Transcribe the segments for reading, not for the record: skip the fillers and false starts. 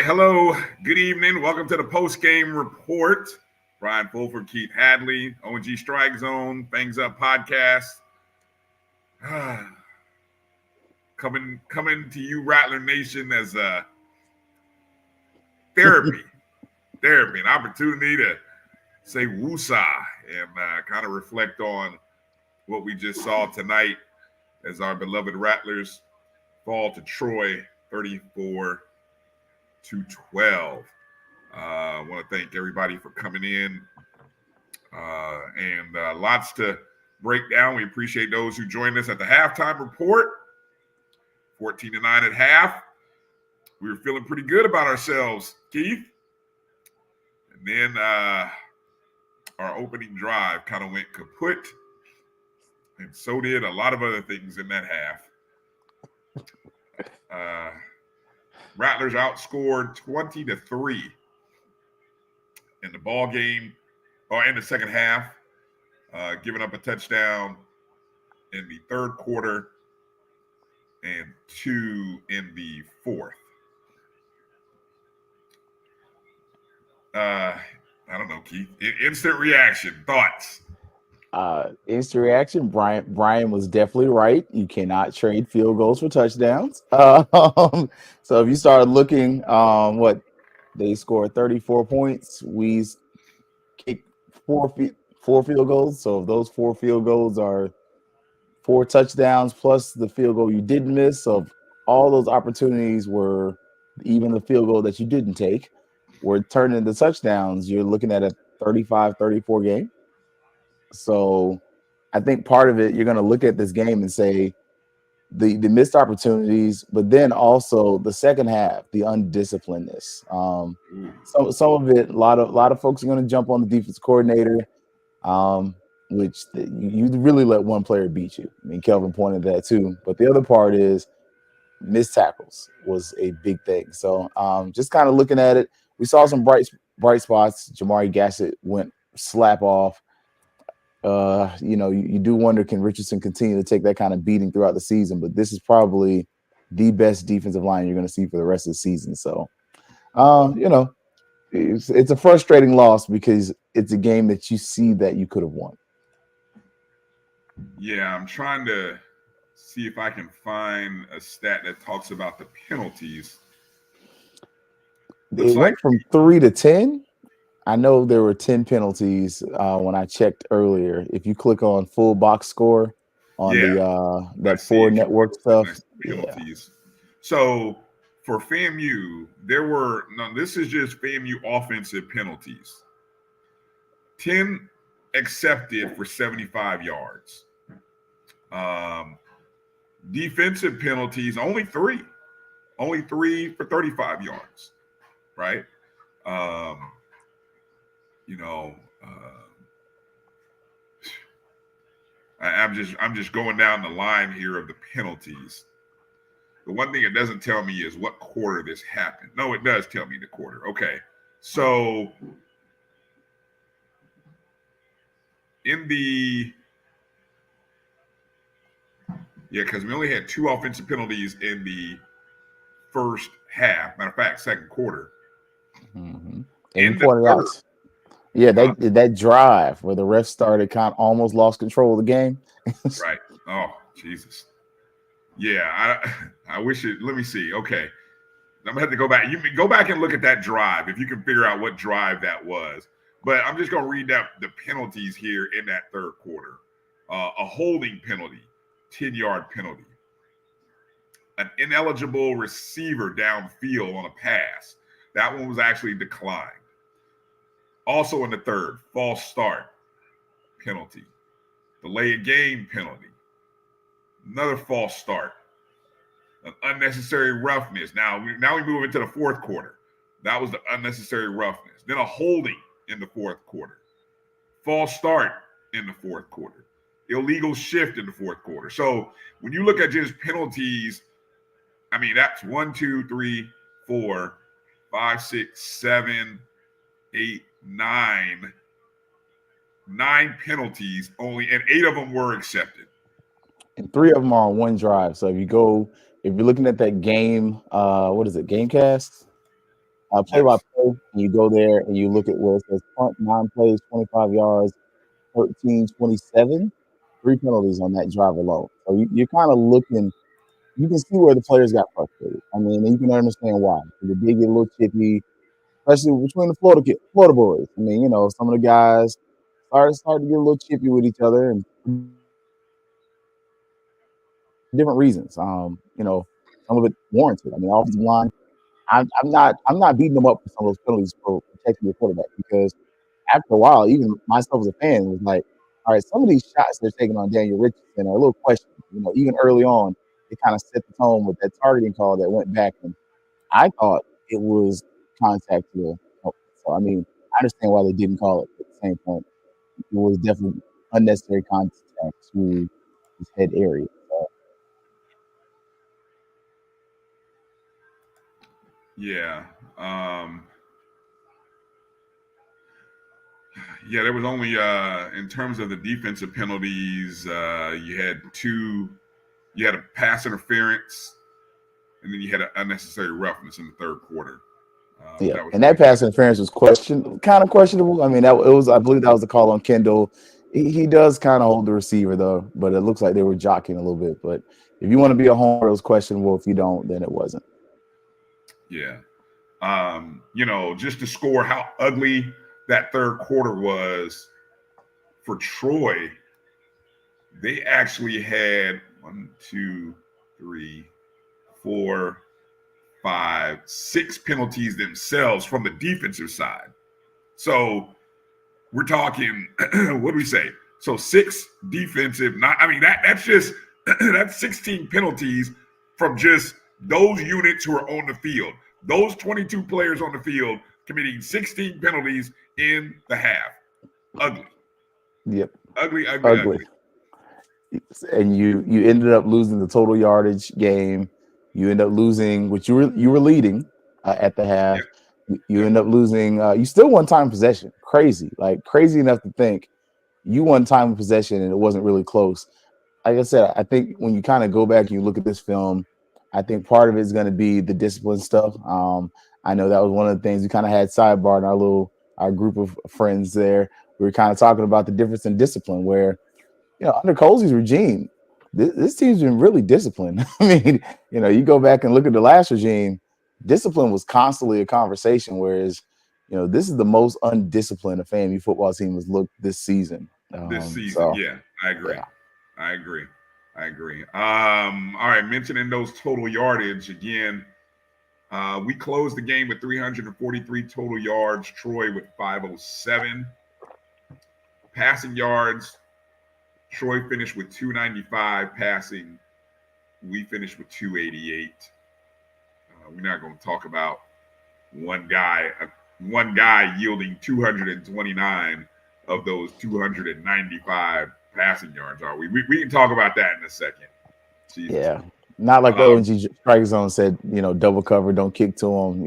Hello, good evening. Welcome to the Postgame Report. Brian Fulford, Keith Hadley, O&G StrikeZone, FAngsUp podcast. Coming to you, Rattler Nation, as a therapy, an opportunity to say woosah and kind of reflect on what we just saw tonight as our beloved Rattlers fall to Troy 34-12. I want to thank everybody for coming in and lots to break down. We appreciate those who joined us at the halftime report. 14-9 at half. We were feeling pretty good about ourselves, Keith. And then our opening drive kind of went kaput. And so did a lot of other things in that half. Rattlers outscored 20-3 in the ball game, or in the second half, giving up a touchdown in the third quarter and 2 in the fourth. I don't know, Keith. Instant reaction, thoughts? Instant reaction. Brian was definitely right. You cannot trade field goals for touchdowns. So if you start looking, what they scored 34 points, we kicked four field goals. So if those 4 field goals are 4 touchdowns plus the field goal you didn't miss, so if all those opportunities were, even the field goal that you didn't take, were turned into touchdowns, you're looking at a 35-34 game. So I think part of it, you're going to look at this game and say the missed opportunities, but then also the second half, the undisciplinedness. Some of it, a lot of folks are going to jump on the defense coordinator, which you really let one player beat you. I mean, Kelvin pointed that too. But the other part is missed tackles was a big thing. So just kind of looking at it, we saw some bright spots. Jamari Gassett went slap off. You do wonder, can Richardson continue to take that kind of beating throughout the season? But this is probably the best defensive line you're going to see for the rest of the season. So, it's a frustrating loss because it's a game that you see that you could have won. Yeah, I'm trying to see if I can find a stat that talks about the penalties. It went from 3 to 10. I know there were 10 penalties when I checked earlier. If you click on full box score on that 4 network stuff, penalties. So for FAMU, this is just FAMU offensive penalties. 10 accepted for 75 yards. Defensive penalties, only 3 for 35 yards, right? I'm just going down the line here of the penalties. The one thing it doesn't tell me is what quarter this happened. No, it does tell me the quarter. Okay. So because we only had 2 offensive penalties in the first half. Matter of fact, second quarter. Mm-hmm. And 40 outs. Yeah, that drive where the refs started kind of almost lost control of the game. Right. Oh, Jesus. Yeah, I wish it. Let me see. Okay. I'm going to have to go back. You can go back and look at that drive if you can figure out what drive that was. But I'm just going to read out the penalties here in that third quarter. A holding penalty, 10-yard penalty. An ineligible receiver downfield on a pass. That one was actually declined. Also in the third, false start penalty. Delay of game penalty. Another false start. An unnecessary roughness. Now we move into the fourth quarter. That was the unnecessary roughness. Then a holding in the fourth quarter. False start in the fourth quarter. Illegal shift in the fourth quarter. So when you look at just penalties, I mean, that's 1, 2, 3, 4, 5, 6, 7, 8, 9. 9 penalties only, and 8 of them were accepted. And 3 of them are on one drive. So if you're looking at that game, what is it, Gamecast? Play by play, and you go there and you look at where it says punt, 9 plays, 25 yards, 13, 27, 3 penalties on that drive alone. So you're kind of looking, you can see where the players got frustrated. I mean, and you can understand why. They did get a little chippy, especially between the Florida boys. I mean, some of the guys started to get a little chippy with each other and different reasons. Some of it warranted. I mean, offensive line. I'm not beating them up for some of those penalties for protecting your quarterback, because after a while, even myself as a fan was like, all right, some of these shots they're taking on Daniel Richardson are a little questionable. Even early on, it kind of set the tone with that targeting call that went back, and I thought it was contact to the helmet. So I mean, I understand why they didn't call it, but at the same point, it was definitely unnecessary contact to his head area. So. Yeah. Yeah, there was only in terms of the defensive penalties, you had a pass interference, and then you had an unnecessary roughness in the third quarter. That pass interference was kind of questionable. I mean, I believe that was the call on Kendall. He does kind of hold the receiver though, but it looks like they were jockeying a little bit. But if you want to be a homer, it was questionable. If you don't, then it wasn't. Yeah. Just to score how ugly that third quarter was for Troy, they actually had 1, 2, 3, 4, 5, 6 penalties themselves from the defensive side. So we're talking, what do we say? So 6 defensive, that's 16 penalties from just those units who are on the field. Those 22 players on the field committing 16 penalties in the half. Ugly. Yep. Ugly. And you ended up losing the total yardage game. You end up losing, which you were leading at the half. Yep. You end up losing. You still won time possession. Crazy enough to think you won time possession and it wasn't really close. Like I said, I think when you kind of go back and you look at this film, I think part of it is going to be the discipline stuff. I know that was one of the things we kind of had sidebar in our group of friends there. We were kind of talking about the difference in discipline where, under Colsey's regime, this team's been really disciplined. I mean, you go back and look at the last regime, discipline was constantly a conversation, whereas, this is the most undisciplined a FAMU football team has looked this season. Yeah, I agree. Yeah. I agree. All right, mentioning those total yardage again, we closed the game with 343 total yards. Troy with 507. Passing yards, Troy finished with 295 passing. We finished with 288. We're not going to talk about one guy yielding 229 of those 295 passing yards, are we? We can talk about that in a second. Jesus. Yeah. Not like O&G StrikeZone said, double cover, don't kick to him,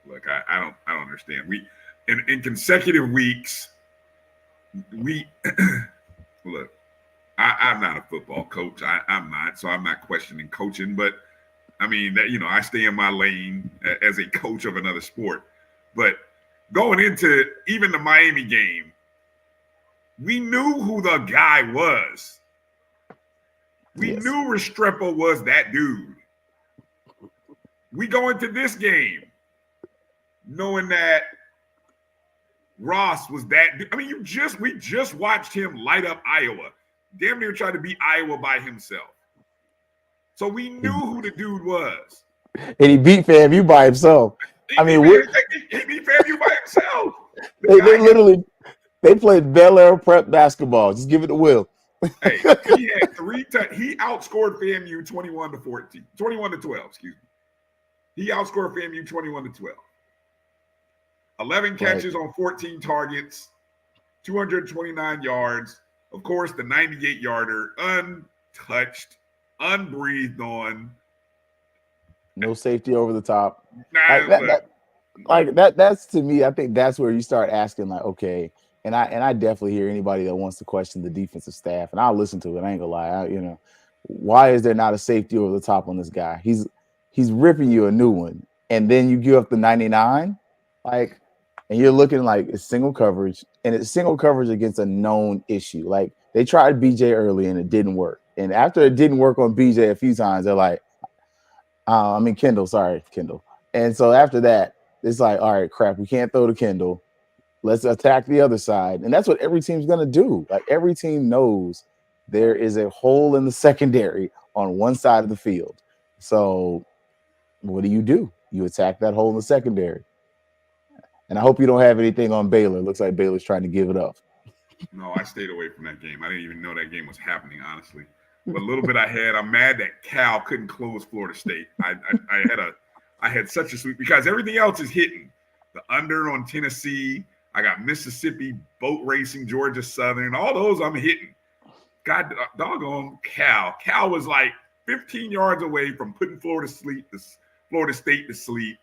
Look, I don't understand. We in consecutive weeks, look, I'm not a football coach. I'm not, so I'm not questioning coaching, but I mean that, I stay in my lane as a coach of another sport. But going into even the Miami game, we knew who the guy was. We knew Restrepo was that dude. We go into this game knowing that Ross was that dude. I mean, we just watched him light up Iowa. Damn near tried to beat Iowa by himself. So we knew who the dude was. And he beat FAMU by himself. He beat FAMU by himself. They played Bel Air prep basketball. Just give it to Will. Hey, he had he outscored FAMU 21-14, 21-12. Excuse me. He outscored FAMU 21-12. 11 catches on 14 targets, 229 yards. Of course, the 98-yarder, untouched, unbreathed on. No safety over the top. Nah, That's to me, I think that's where you start asking, like, okay, and I definitely hear anybody that wants to question the defensive staff, and I'll listen to it. I ain't gonna lie. Why is there not a safety over the top on this guy? He's ripping you a new one, and then you give up the 99, like, and you're looking like it's single coverage, and it's single coverage against a known issue. Like they tried BJ early and it didn't work, and after it didn't work on BJ a few times, they're like, Kendall, sorry, Kendall, and so after that. It's like, all right, crap, we can't throw to Kendall. Let's attack the other side. And that's what every team's going to do. Like every team knows there is a hole in the secondary on one side of the field. So what do? You attack that hole in the secondary. And I hope you don't have anything on Baylor. It looks like Baylor's trying to give it up. No, I stayed away from that game. I didn't even know that game was happening, honestly. But a little bit I'm mad that Cal couldn't close Florida State. I had such a sweet because everything else is hitting. The under on Tennessee. I got Mississippi boat racing, Georgia Southern. All those I'm hitting. God doggone Cal. Cal was like 15 yards away from putting Florida State to sleep,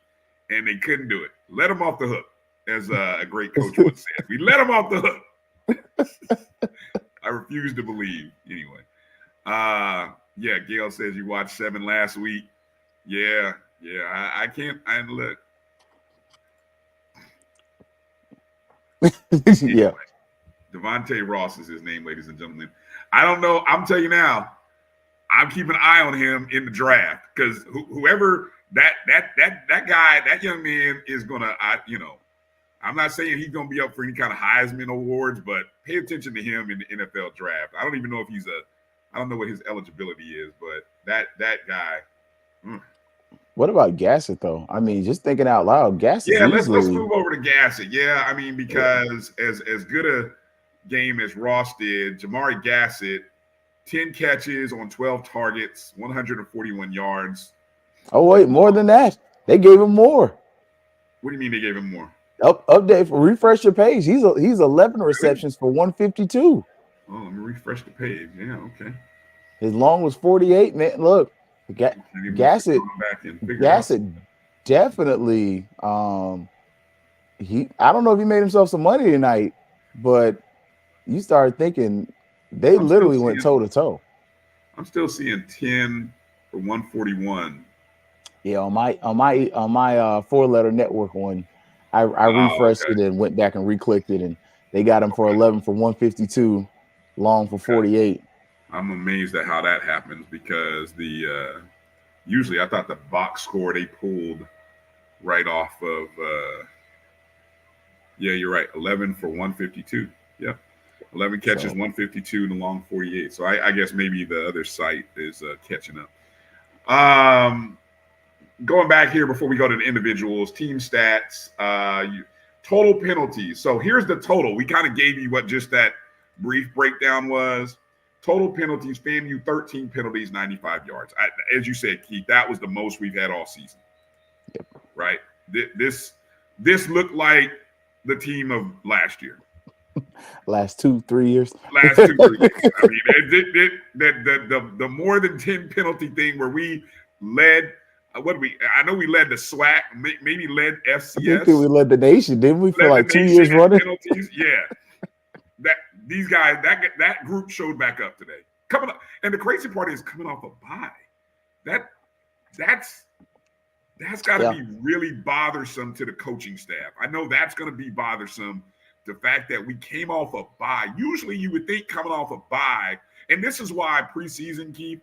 and they couldn't do it. Let them off the hook, as a great coach once said. We let them off the hook. I refuse to believe. Anyway. Yeah, Gail says you watched 7 last week. Yeah, I can't. Look. Anyway, yeah. Devontae Ross is his name, ladies and gentlemen. I don't know. I'm telling you now, I'm keeping an eye on him in the draft because whoever that guy, that young man is gonna. I'm not saying he's gonna be up for any kind of Heisman awards, but pay attention to him in the NFL draft. I don't even know if I don't know what his eligibility is, but that guy. What about Gassett though? I mean, just thinking out loud, Gassett. Yeah, let's move over to Gassett. Yeah, I mean, because as good a game as Ross did, Jamari Gassett, 10 catches on 12 targets, 141 yards. Oh wait, more than that. They gave him more. What do you mean they gave him more? Update for refresh your page. He's 11 receptions for 152. Oh, let me refresh the page. Yeah, okay. His long was 48. Man, look, Gassett definitely. I don't know if he made himself some money tonight, but you start thinking they literally went toe to toe. I'm still seeing 10 for 141. Yeah, on my 4-letter network one, I refreshed it and went back and re-clicked it, and they got him for 11 for 152, long for 48. I'm amazed at how that happens because usually I thought the box score they pulled right off of yeah, you're right, 11 for 152. Yeah, 11 catches, 152, and a long 48. So I guess maybe the other site is catching up. Going back here before we go to the individuals, team stats, total penalties. So here's the total. We kind of gave you what just that brief breakdown was. Total penalties, FAMU 13 penalties, 95 yards. As you said, Keith, that was the most we've had all season. Yep. Right? This looked like the team of last year. Last 2-3 years. Last 2-3 years. I mean, the more than 10 penalty thing where we led. I know we led the SWAC, maybe led FCS. I think we led the nation, didn't we? For like 2 years running. Penalties. Yeah. These guys, that group showed back up today. Coming up, and the crazy part is coming off a bye. That's got to be really bothersome to the coaching staff. I know that's going to be bothersome. The fact that we came off a bye. Usually, you would think coming off a bye, and this is why preseason, Keith,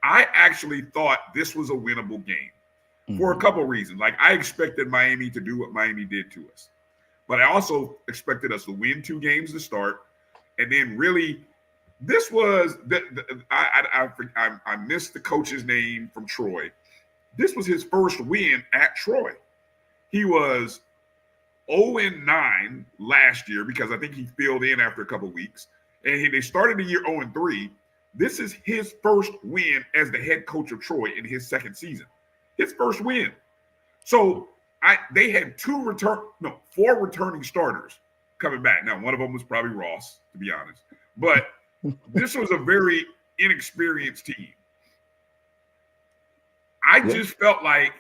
I actually thought this was a winnable game for a couple of reasons. Like I expected Miami to do what Miami did to us, but I also expected us to win 2 games to start, and then really, this was I missed the coach's name from Troy. This was his first win at Troy. He was 0-9 last year because I think he filled in after a couple of weeks. And they started the year 0-3. This is his first win as the head coach of Troy in his second season. His first win. So they had four returning starters coming back. Now, one of them was probably Ross, to be honest. But this was a very inexperienced team. I just felt like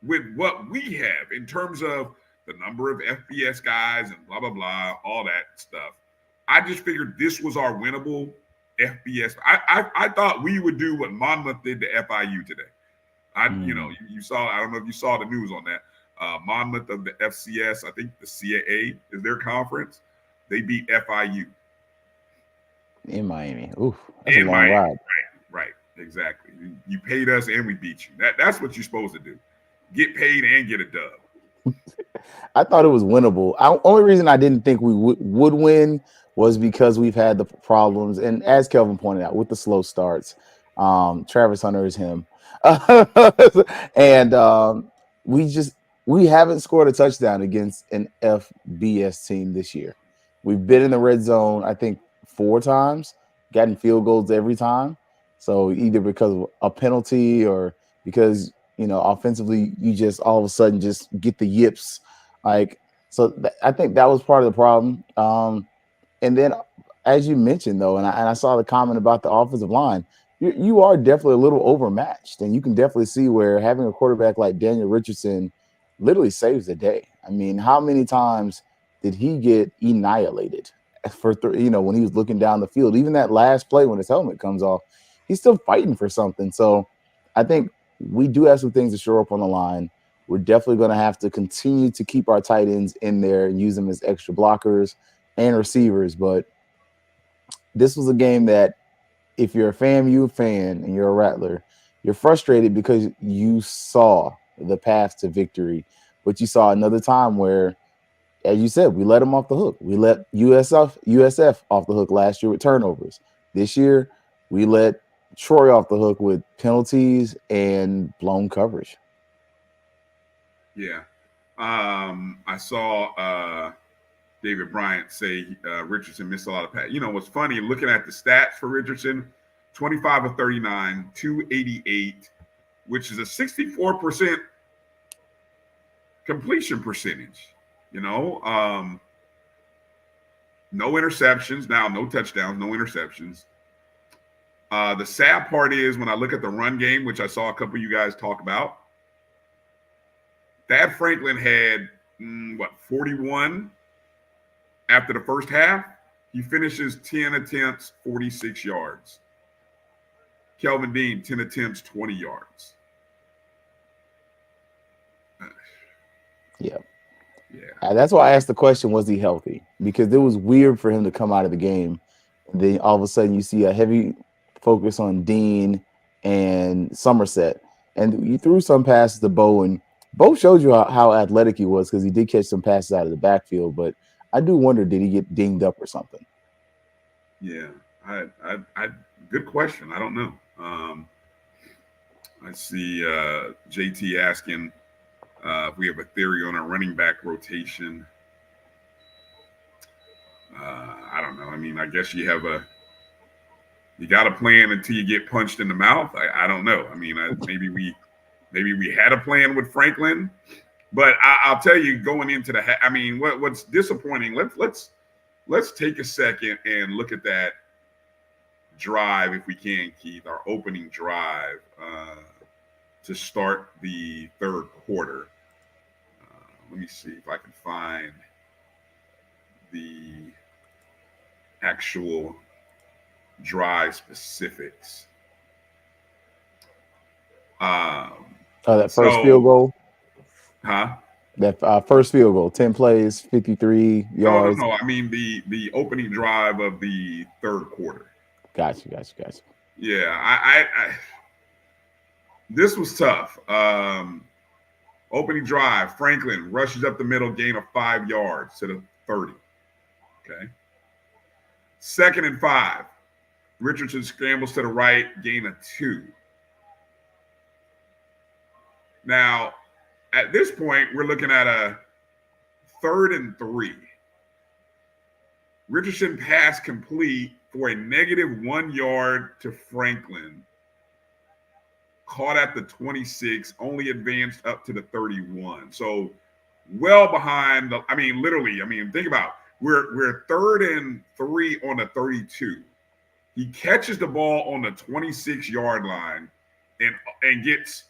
with what we have in terms of the number of FBS guys and blah, blah, blah, all that stuff, I just figured this was our winnable FBS. I thought we would do what Monmouth did to FIU today. You saw, I don't know if you saw the news on that. Monmouth of the FCS, I think the CAA is their conference. They beat FIU. In Miami. Oof, that's a long ride. Right, exactly. You paid us and we beat you. That's what you're supposed to do. Get paid and get a dub. I thought it was winnable. Only reason I didn't think we would win was because we've had the problems, and as Kelvin pointed out, with the slow starts. Travis Hunter is him. And we haven't scored a touchdown against an FBS team this year. We've been in the red zone, I think, 4 times, gotten field goals every time. So either because of a penalty or because, offensively, you just all of a sudden just get the yips. I think that was part of the problem. And then, as you mentioned, though, and I saw the comment about the offensive line, you are definitely a little overmatched. And you can definitely see where having a quarterback like Daniel Richardson literally saves the day. I mean, how many times did he get annihilated when he was looking down the field? Even that last play when his helmet comes off, he's still fighting for something. So I think we do have some things to show up on the line. We're definitely going to have to continue to keep our tight ends in there and use them as extra blockers and receivers. But this was a game that, if you're a FAMU fan and you're a Rattler, you're frustrated because you saw the path to victory, but you saw another time where, as you said, we let them off the hook. We let USF off the hook last year with turnovers. This year, we let Troy off the hook with penalties and blown coverage. Yeah. I saw David Bryant say Richardson missed a lot of passes. What's funny, looking at the stats for Richardson, 25 of 39, 288, which is a 64% completion percentage. No interceptions. Now, no touchdowns, no interceptions. The sad part is when I look at the run game, which I saw a couple of you guys talk about, Thad Franklin had 41 after the first half. He finishes 10 attempts, 46 yards. Kelvin Dean, 10 attempts, 20 yards. Yeah. That's why I asked the question, was he healthy? Because it was weird for him to come out of the game. And then all of a sudden you see a heavy focus on Dean and Somerset. And you threw some passes to Bo, and Bo showed you how athletic he was because he did catch some passes out of the backfield. But I do wonder, did he get dinged up or something? Yeah, I good question. I don't know. I see JT asking if we have a theory on our running back rotation. I don't know. I mean, I guess you got a plan until you get punched in the mouth. I don't know. I mean, maybe we had a plan with Franklin, but I'll tell you, going into what's disappointing. Let's take a second and look at that drive, if we can, Keith, our opening drive to start the third quarter. Let me see if I can find the actual drive specifics. That first field goal? Huh? That first field goal, 10 plays, 53 yards. No. I mean the opening drive of the third quarter. Gotcha. Yeah, I this was tough. Opening drive, Franklin rushes up the middle, gain of 5 yards to the 30. Okay. 2nd and 5. Richardson scrambles to the right, gain of 2. Now, at this point, we're looking at a 3rd and 3. Richardson pass complete for a -1 yard to Franklin, caught at the 26, only advanced up to the 31. So well behind the, I mean, literally, I mean, think about it. We're 3rd and 3 on the 32. He catches the ball on the 26-yard line and gets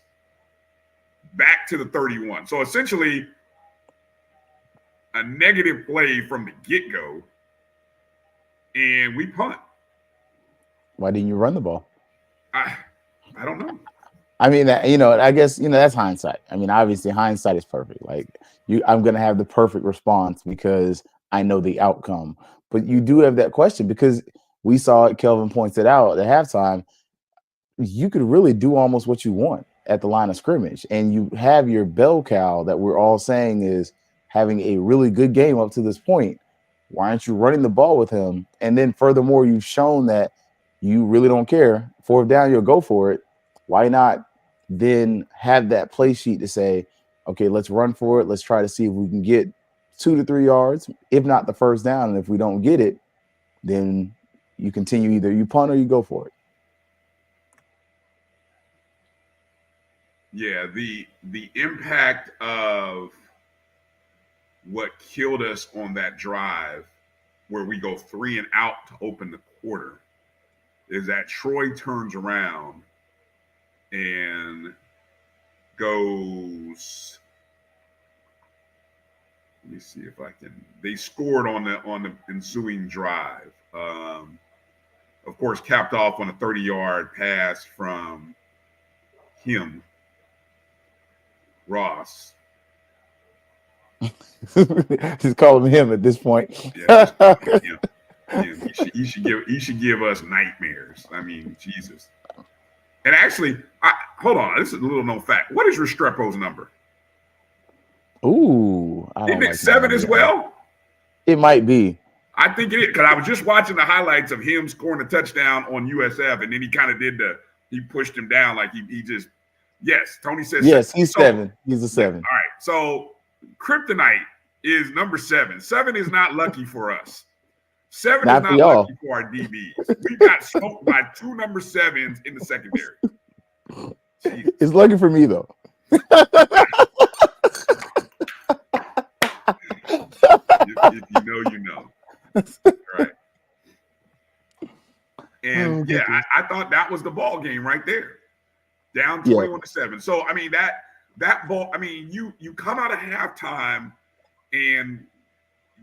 back to the 31. So essentially a negative play from the get-go, and we punt. Why didn't you run the ball? I don't know. I mean, I guess, that's hindsight. I mean, obviously hindsight is perfect. Like I'm going to have the perfect response because I know the outcome. But you do have that question because we saw it, Kelvin points it out at halftime, you could really do almost what you want at the line of scrimmage. And you have your bell cow that we're all saying is having a really good game up to this point. Why aren't you running the ball with him? And then furthermore, you've shown that you really don't care. 4th down, you'll go for it. Why not then have that play sheet to say, okay, let's run for it. Let's try to see if we can get 2 to 3 yards, if not the 1st down. And if we don't get it, then you continue, either you punt or you go for it. Yeah, the impact of what killed us on that drive where we go 3 and out to open the quarter is that Troy turns around and goes, let me see if I can, they scored on the ensuing drive. Of course, capped off on a 30-yard pass from him, Ross. Just call him at this point. Yeah, him. He should give us nightmares. I mean, Jesus. And actually, hold on. This is a little known fact. What is Restrepo's number? Ooh, isn't it 7 as well? It might be. I think it is, because I was just watching the highlights of him scoring a touchdown on USF, and then he kind of he pushed him down like he just. Yes, Tony says. Yes, he's 7. He's a 7. All right, so Kryptonite is number 7. 7 is not lucky for us. 7 not is not lucky for our DBs. We got smoked by 2 number 7s in the secondary. Jesus. It's lucky for me though. if you know, you know. Right. And I thought that was the ball game right there. Down 21-7. So I mean that ball, I mean, you come out of halftime and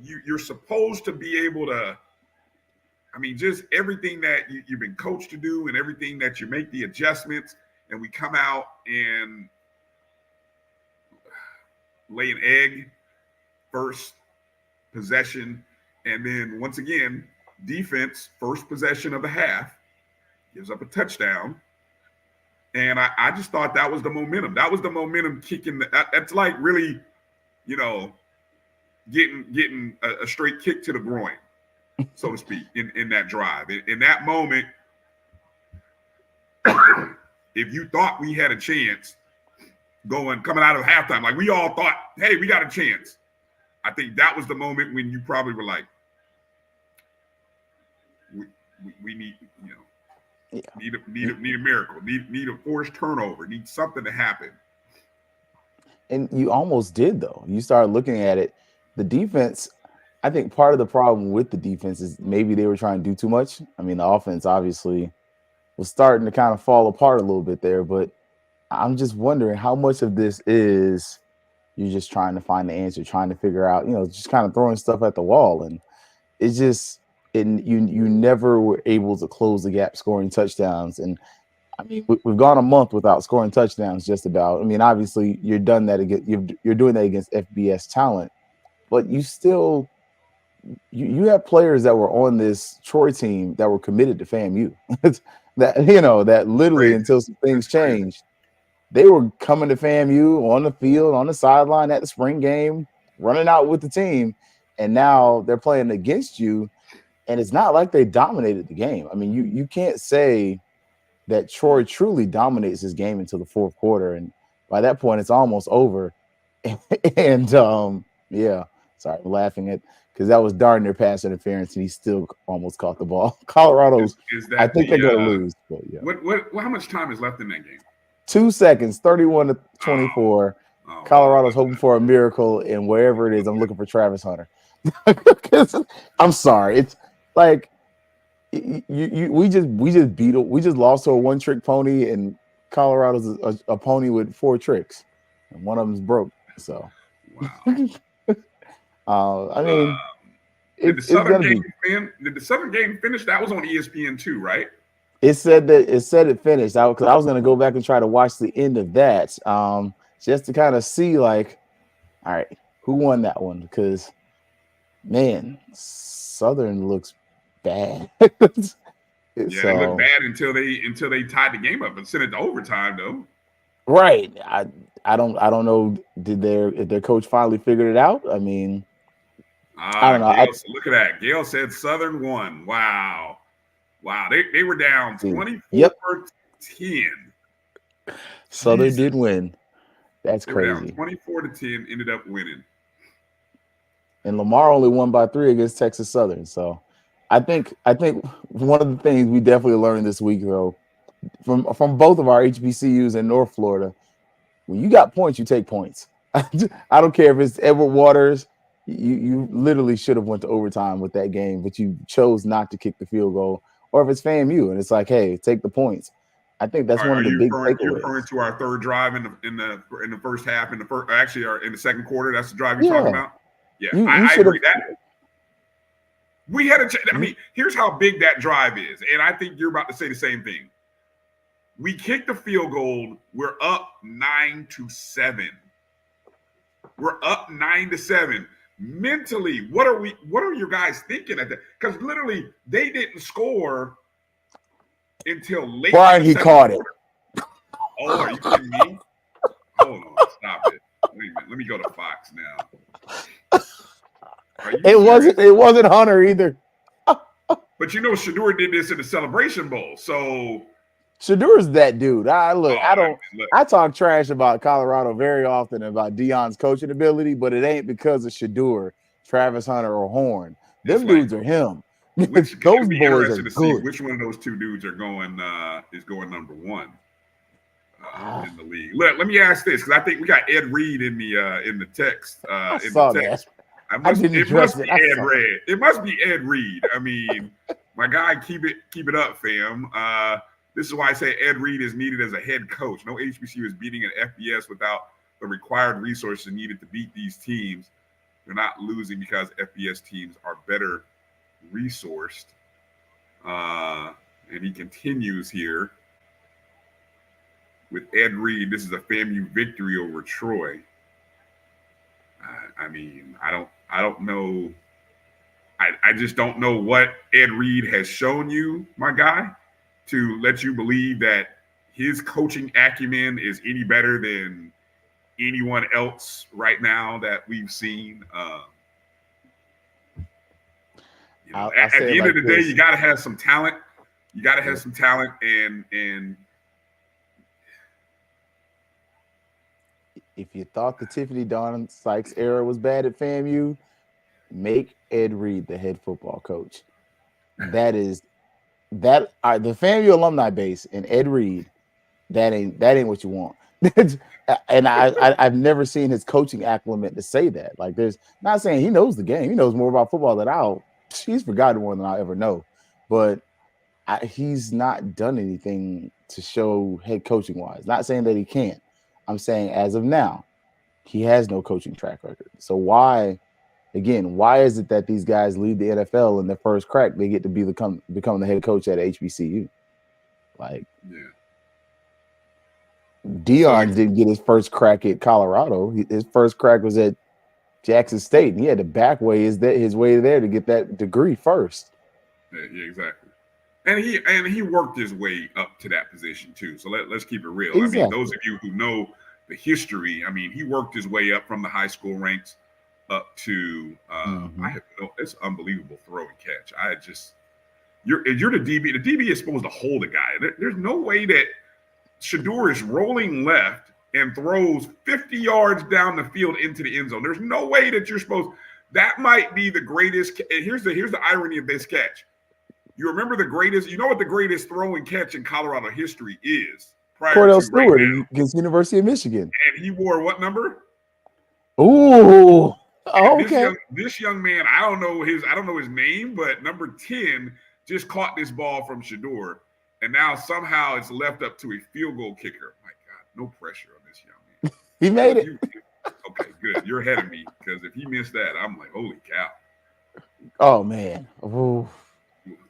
you're supposed to be able to, I mean, just everything that you've been coached to do and everything that you make the adjustments, and we come out and lay an egg first possession, and then once again, defense first possession of the half gives up a touchdown. And I just thought that was the momentum. That was the momentum kicking. That's like really, getting a straight kick to the groin, so to speak, in that drive. In that moment, if you thought we had a chance coming out of halftime, like we all thought, hey, we got a chance. I think that was the moment when you probably were like, we need, need a miracle, need a forced turnover, need something to happen. And you almost did, though. You started looking at it. The defense, I think part of the problem with the defense is maybe they were trying to do too much. I mean, the offense obviously was starting to kind of fall apart a little bit there, but I'm just wondering how much of this is you're just trying to find the answer, trying to figure out, just kind of throwing stuff at the wall. And it's just, you never were able to close the gap scoring touchdowns. And I mean, we've gone a month without scoring touchdowns just about. I mean, obviously you're doing that against FBS talent, but you still, you have players that were on this Troy team that were committed to FAMU. that literally until some things changed, they were coming to FAMU on the field, on the sideline at the spring game, running out with the team. And now they're playing against you. And it's not like they dominated the game. I mean, you can't say that Troy truly dominates this game until the 4th quarter. And by that point, it's almost over. And Sorry, I'm laughing at because that was darn near pass interference, and he still almost caught the ball. Colorado's, Is I that think they're the going to lose. But yeah, how much time is left in that game? 2 seconds, 31 to Oh, 24. well, Colorado's hoping for a miracle, and wherever it is, I'm looking for Travis Hunter. I'm sorry, it's like we just lost to a one trick pony, and Colorado's a pony with 4 tricks, and one of them's broke. So, wow. I mean, Did the it's Southern gonna game be. Did the Southern game finish? That was on ESPN too, right? It said it finished. I was gonna go back and try to watch the end of that, just to kind of see like, all right, who won that one? Because man, Southern looks bad. Yeah, they looked bad until they tied the game up and sent it to overtime, though. Right. I don't know. If their coach finally figured it out? I mean, I don't know. Look at that. Gail said Southern won. Wow. They were down 24-10. Southern did win. That's they crazy. Were down 24-10, ended up winning. And Lamar only won by 3 against Texas Southern. So I think one of the things we definitely learned this week, though, from both of our HBCUs in North Florida, when you got points, you take points. I don't care if it's Edward Waters. You literally should have went to overtime with that game, but you chose not to kick the field goal. Or if it's FAMU and it's like, hey, take the points. I think that's one of the big takeaways. You're referring to our third drive in the first half, in the second quarter. That's the drive you're talking about. Yeah, I agree that. We had I mean, here's how big that drive is, and I think you're about to say the same thing. We kicked the field goal. We're up 9-7. We're up 9-7. Mentally, what are you guys thinking at that? Because literally, they didn't score until late. Brian, he caught it. Oh, are you kidding me? Hold on, stop it. Wait a minute. Let me go to Fox now. It wasn't Hunter either. But you know, Shedeur did this in the Celebration Bowl, so Shedur's that dude. I talk trash about Colorado very often about Deion's coaching ability, but it ain't because of Shedeur, Travis Hunter, or Horn. Them dudes are him. Those boys interesting are to see good. which one of those two dudes are going number one in the league. Let me ask this, because I think we got Ed Reed in the text. It must be Ed Reed. I mean, my guy, keep it up, fam. This is why I say Ed Reed is needed as a head coach. No HBCU is beating an FBS without the required resources needed to beat these teams. They're not losing because FBS teams are better resourced. And he continues here with Ed Reed. This is a FAMU victory over Troy. I mean, I don't know. I just don't know what Ed Reed has shown you, my guy, to let you believe that his coaching acumen is any better than anyone else right now that we've seen. At the end of the day, you got to have some talent. You got to have some talent, and if you thought the Tiffany Dawn Sykes era was bad at FAMU, make Ed Reed the head football coach. The FAMU alumni base and Ed Reed, that ain't what you want. And I've never seen his coaching acclimate to say that. Like, there's not saying he knows the game. He knows more about football than he's forgotten more than I'll ever know. But he's not done anything to show head coaching wise. Not saying that he can't. I'm saying as of now, he has no coaching track record. So why is it that these guys leave the NFL and their first crack, they get to become the head coach at HBCU? Like, Deion didn't get his first crack at Colorado. His first crack was at Jackson State, and he had to back his way there to get that degree first. Yeah, exactly. And he worked his way up to that position too. So let's keep it real. Exactly. I mean, those of you who know the history, I mean, he worked his way up from the high school ranks up to it's unbelievable throw and catch. You're the DB. The DB is supposed to hold a guy. There's no way that Shedeur is rolling left and throws 50 yards down the field into the end zone. There's no way that you're supposed. That might be the greatest. And here's the irony of this catch. You remember the greatest? You know what the greatest throw and catch in Colorado history is prior Cordell to right Stewart now. against University of Michigan. And he wore what number? Ooh. And Okay. this young man, I don't know his name, but number 10 just caught this ball from Shador, and now somehow it's left up to a field goal kicker. My God, no pressure on this young man. He made it. Okay, good. You're ahead of me because if he missed that, I'm like, holy cow. Oh man. Ooh.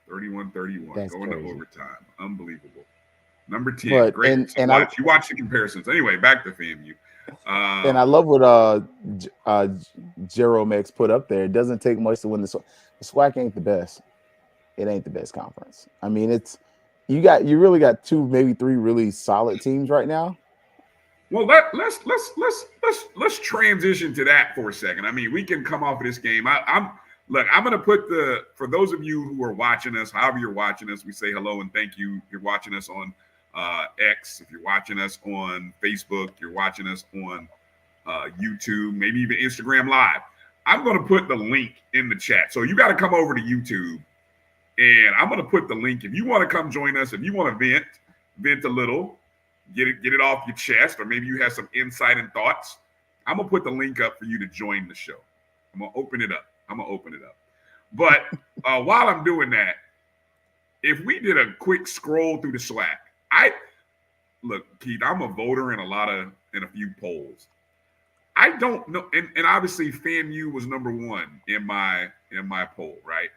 31-31 That's going crazy. to overtime. Unbelievable. Number 10. But Great to watch. You watch the comparisons. Anyway, back to FAMU. And I love what Jeromex put up there. It doesn't take much to win the SWAC ain't the best. It ain't the best conference. I mean, you really got 2, maybe 3 really solid teams right now. Well, let's transition to that for a second. I mean, we can come off of this game. I'm going to put for those of you who are watching us, however you're watching us, we say hello and thank you. You're watching us on X. If you're watching us on Facebook, you're watching us on YouTube, maybe even Instagram Live. I'm going to put the link in the chat. So you got to come over to YouTube, and I'm going to put the link. If you want to come join us, if you want to vent a little, get it off your chest, or maybe you have some insight and thoughts, I'm going to put the link up for you to join the show. I'm going to open it up. But while I'm doing that, if we did a quick scroll through the SWAC, look, Keith, I'm a voter in a few polls. I don't know, and obviously FAMU was number 1 in my poll, right?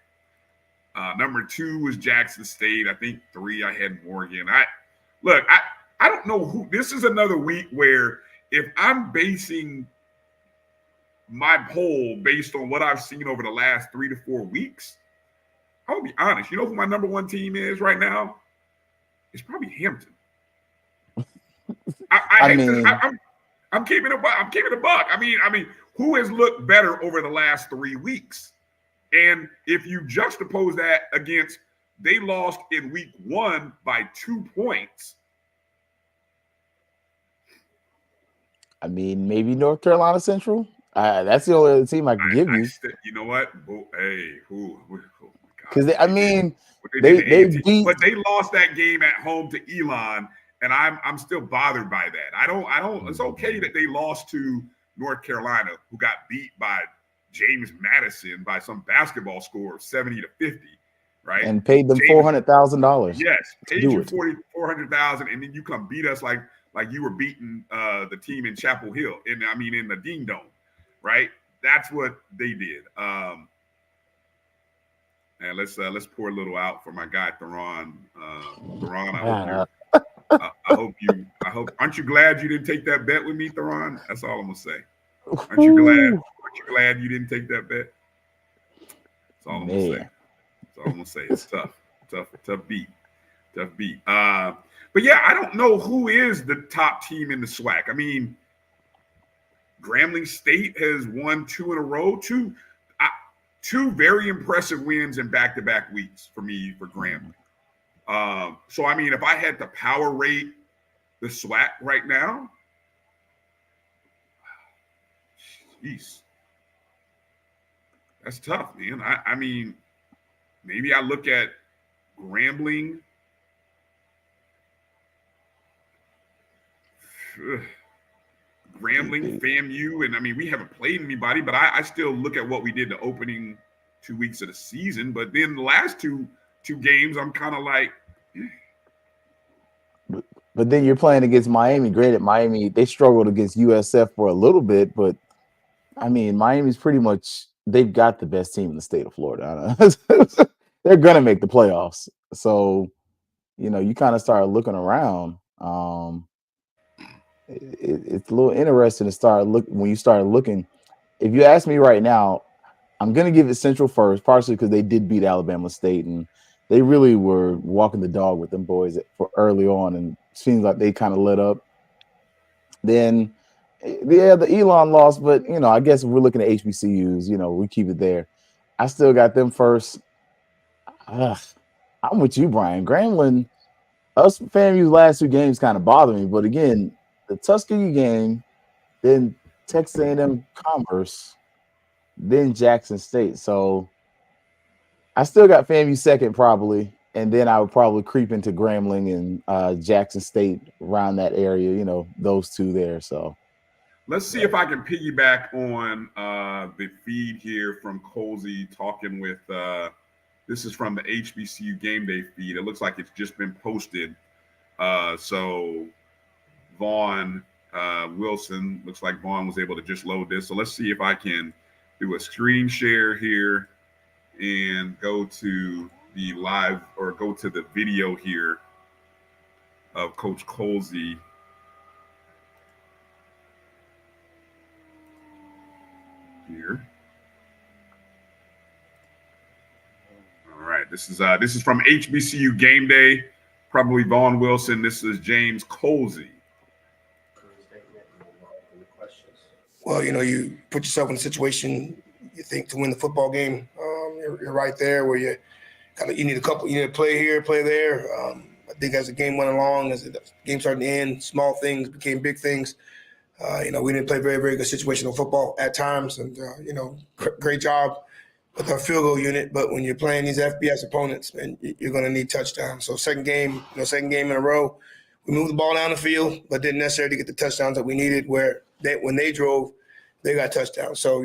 Number 2 was Jackson State. I think 3 I had Morgan. I don't know who. This is another week where if I'm basing my poll based on what I've seen over the last 3 to 4 weeks, I'll be honest. You know who my number 1 team is right now? It's probably Hampton. I'm keeping a buck. I mean, who has looked better over the last 3 weeks? And if you juxtapose that against, they lost in week 1 by 2 points. I mean, maybe North Carolina Central. That's the only other team I can give you. You know what? Hey, because they beat, but they lost that game at home to Elon, and I'm still bothered by that. I don't. It's okay that they lost to North Carolina, who got beat by James Madison by some basketball score of 70-50, right? And paid them $400,000. Yes, paid you $400,000, and then you come beat us like you were beating the team in Chapel Hill, in the Ding Dome, right? That's what they did. And let's pour a little out for my guy Theron. Theron, I hope. Aren't you glad you didn't take that bet with me, Theron? That's all I'm gonna say. Aren't you glad you didn't take that bet? That's all I'm gonna say. That's all I'm gonna say. It's tough beat. But yeah, I don't know who is the top team in the SWAC. I mean, Grambling State has won 2 in a row. Two very impressive wins in back-to-back weeks for me for Grambling. So I mean, if I had to power rate the SWAC right now, jeez, that's tough, man. I mean, maybe I look at Grambling. Grambling, FAMU, and I mean, we haven't played anybody, but I still look at what we did the opening 2 weeks of the season. But then the last two games, I'm kind of like. But then you're playing against Miami. Granted, Miami, they struggled against USF for a little bit, but I mean, Miami's pretty much, they've got the best team in the state of Florida. They're going to make the playoffs. So, you kind of start looking around. It's a little interesting to start when you start looking. If you ask me right now, I'm going to give it Central first, partially because they did beat Alabama State, and they really were walking the dog with them boys for early on, and it seems like they kind of let up. Then, yeah, the Elon lost, but, I guess if we're looking at HBCUs, we keep it there. I still got them first. I'm with you, Brian. Grambling, us FAMU's last 2 games kind of bother me, but again, the Tuskegee game, then Texas A&M Commerce. then Jackson State. So I still got FAMU second probably, and then I would probably creep into Grambling and Jackson State around that area. Those two there. So let's see if I can piggyback on the feed here from Colsey talking with. This is from the HBCU game day feed. It looks like it's just been posted. So Vaughn Wilson, looks like Vaughn was able to just load this. So let's see if I can do a screen share here and go to the live or go to the video here of Coach Colsey. Here. All right, this is from HBCU game day. Probably Vaughn Wilson. This is James Colsey. Well, you put yourself in a situation you think to win the football game. You're right there where you need you need to play here, play there. I think as the game went along, as the game started to end, small things became big things. We didn't play very, very good situational football at times, and great job with our field goal unit. But when you're playing these FBS opponents, and you're going to need touchdowns. So second game in a row, we moved the ball down the field, but didn't necessarily get the touchdowns that we needed. When they drove, they got touchdowns. So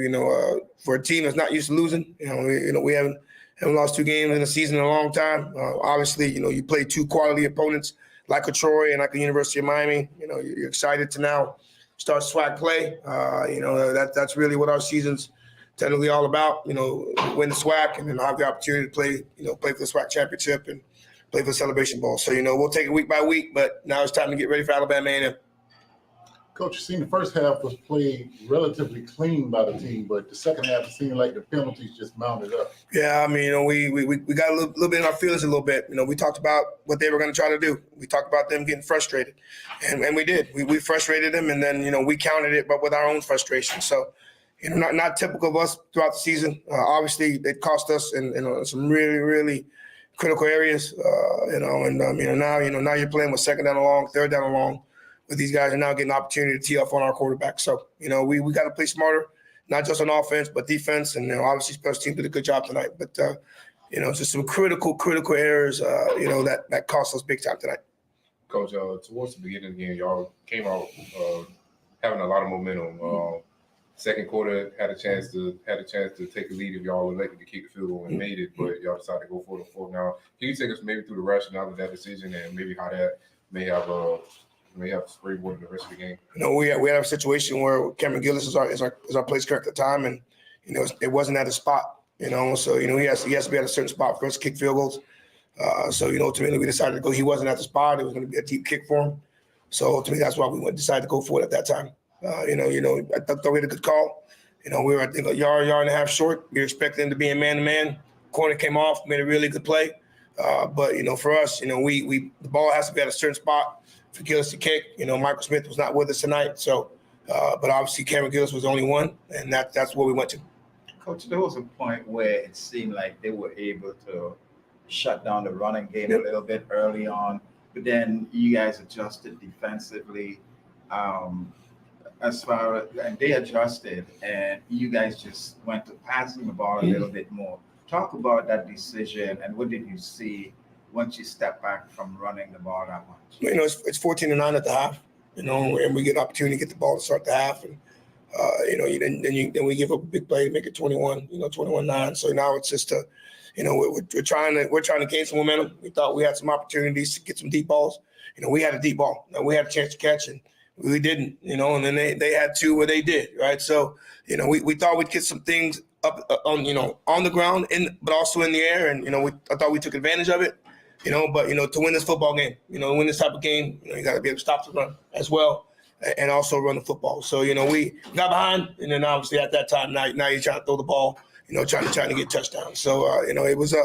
for a team that's not used to losing, we haven't lost 2 games in a season in a long time. Obviously, you play 2 quality opponents like a Troy and like the University of Miami. You're excited to now start SWAC play. That's really what our season's technically all about. Win the SWAC and then have the opportunity to play for the SWAC championship and play for the Celebration Bowl. So we'll take it week by week, but now it's time to get ready for Alabama A&M. Coach, you seen the first half was played relatively clean by the team, but the second half it seemed like the penalties just mounted up. Yeah, we got a little bit in our feelings a little bit. We talked about what they were going to try to do. We talked about them getting frustrated, and we did. We frustrated them, and then we countered it, but with our own frustration. So, not typical of us throughout the season. Obviously, it cost us in some really, really critical areas. Now you're playing with second down and long, third down and long. With these guys are now getting an opportunity to tee off on our quarterback. So, we got to play smarter, not just on offense, but defense. And, obviously special team did a good job tonight. But, just some critical errors, that cost us big time tonight. Coach, towards the beginning of the game, y'all came out having a lot of momentum. Second quarter had a chance to take a lead if y'all elected to kick the field goal and made it, but y'all decided to go for the fourth. Now, can you take us maybe through the rationale of that decision and maybe how that may have springboard in the rest of the game? We had a situation where Cameron Gillis is our place correct at the time, and it wasn't at a spot. So he has to be at a certain spot for us to kick field goals. So ultimately we decided to go. He wasn't at the spot. It was going to be a deep kick for him. So ultimately that's why we decided to go for it at that time. I thought we had a good call. We were, I think, a yard and a half short. We were expecting him to be in man-to-man. Corner came off, made a really good play. But for us, the ball has to be at a certain spot for Gillis to kick. Michael Smith was not with us tonight. So, but obviously Cameron Gillis was the only one, and that's what we went to. Coach, there was a point where it seemed like they were able to shut down the running game a little bit early on, but then you guys adjusted defensively. And they adjusted, and you guys just went to passing the ball a little bit more. Talk about that decision, and what did you see once you step back from running the ball that much? It's 14-9 at the half, and we get an opportunity to get the ball to start the half, and then we give up a big play to make it 21-9. So now it's just we're trying to gain some momentum. We thought we had some opportunities to get some deep balls. We had a deep ball. We had a chance to catch, and we didn't, and then they had 2 where they did, right? So, we thought we'd get some things up on the ground, but also in the air, and I thought we took advantage of it, but to win this football game, win this type of game, you got to be able to stop the run as well, and also run the football. So, we got behind, and then obviously at that time, now you're trying to throw the ball, trying to get touchdowns. So, it was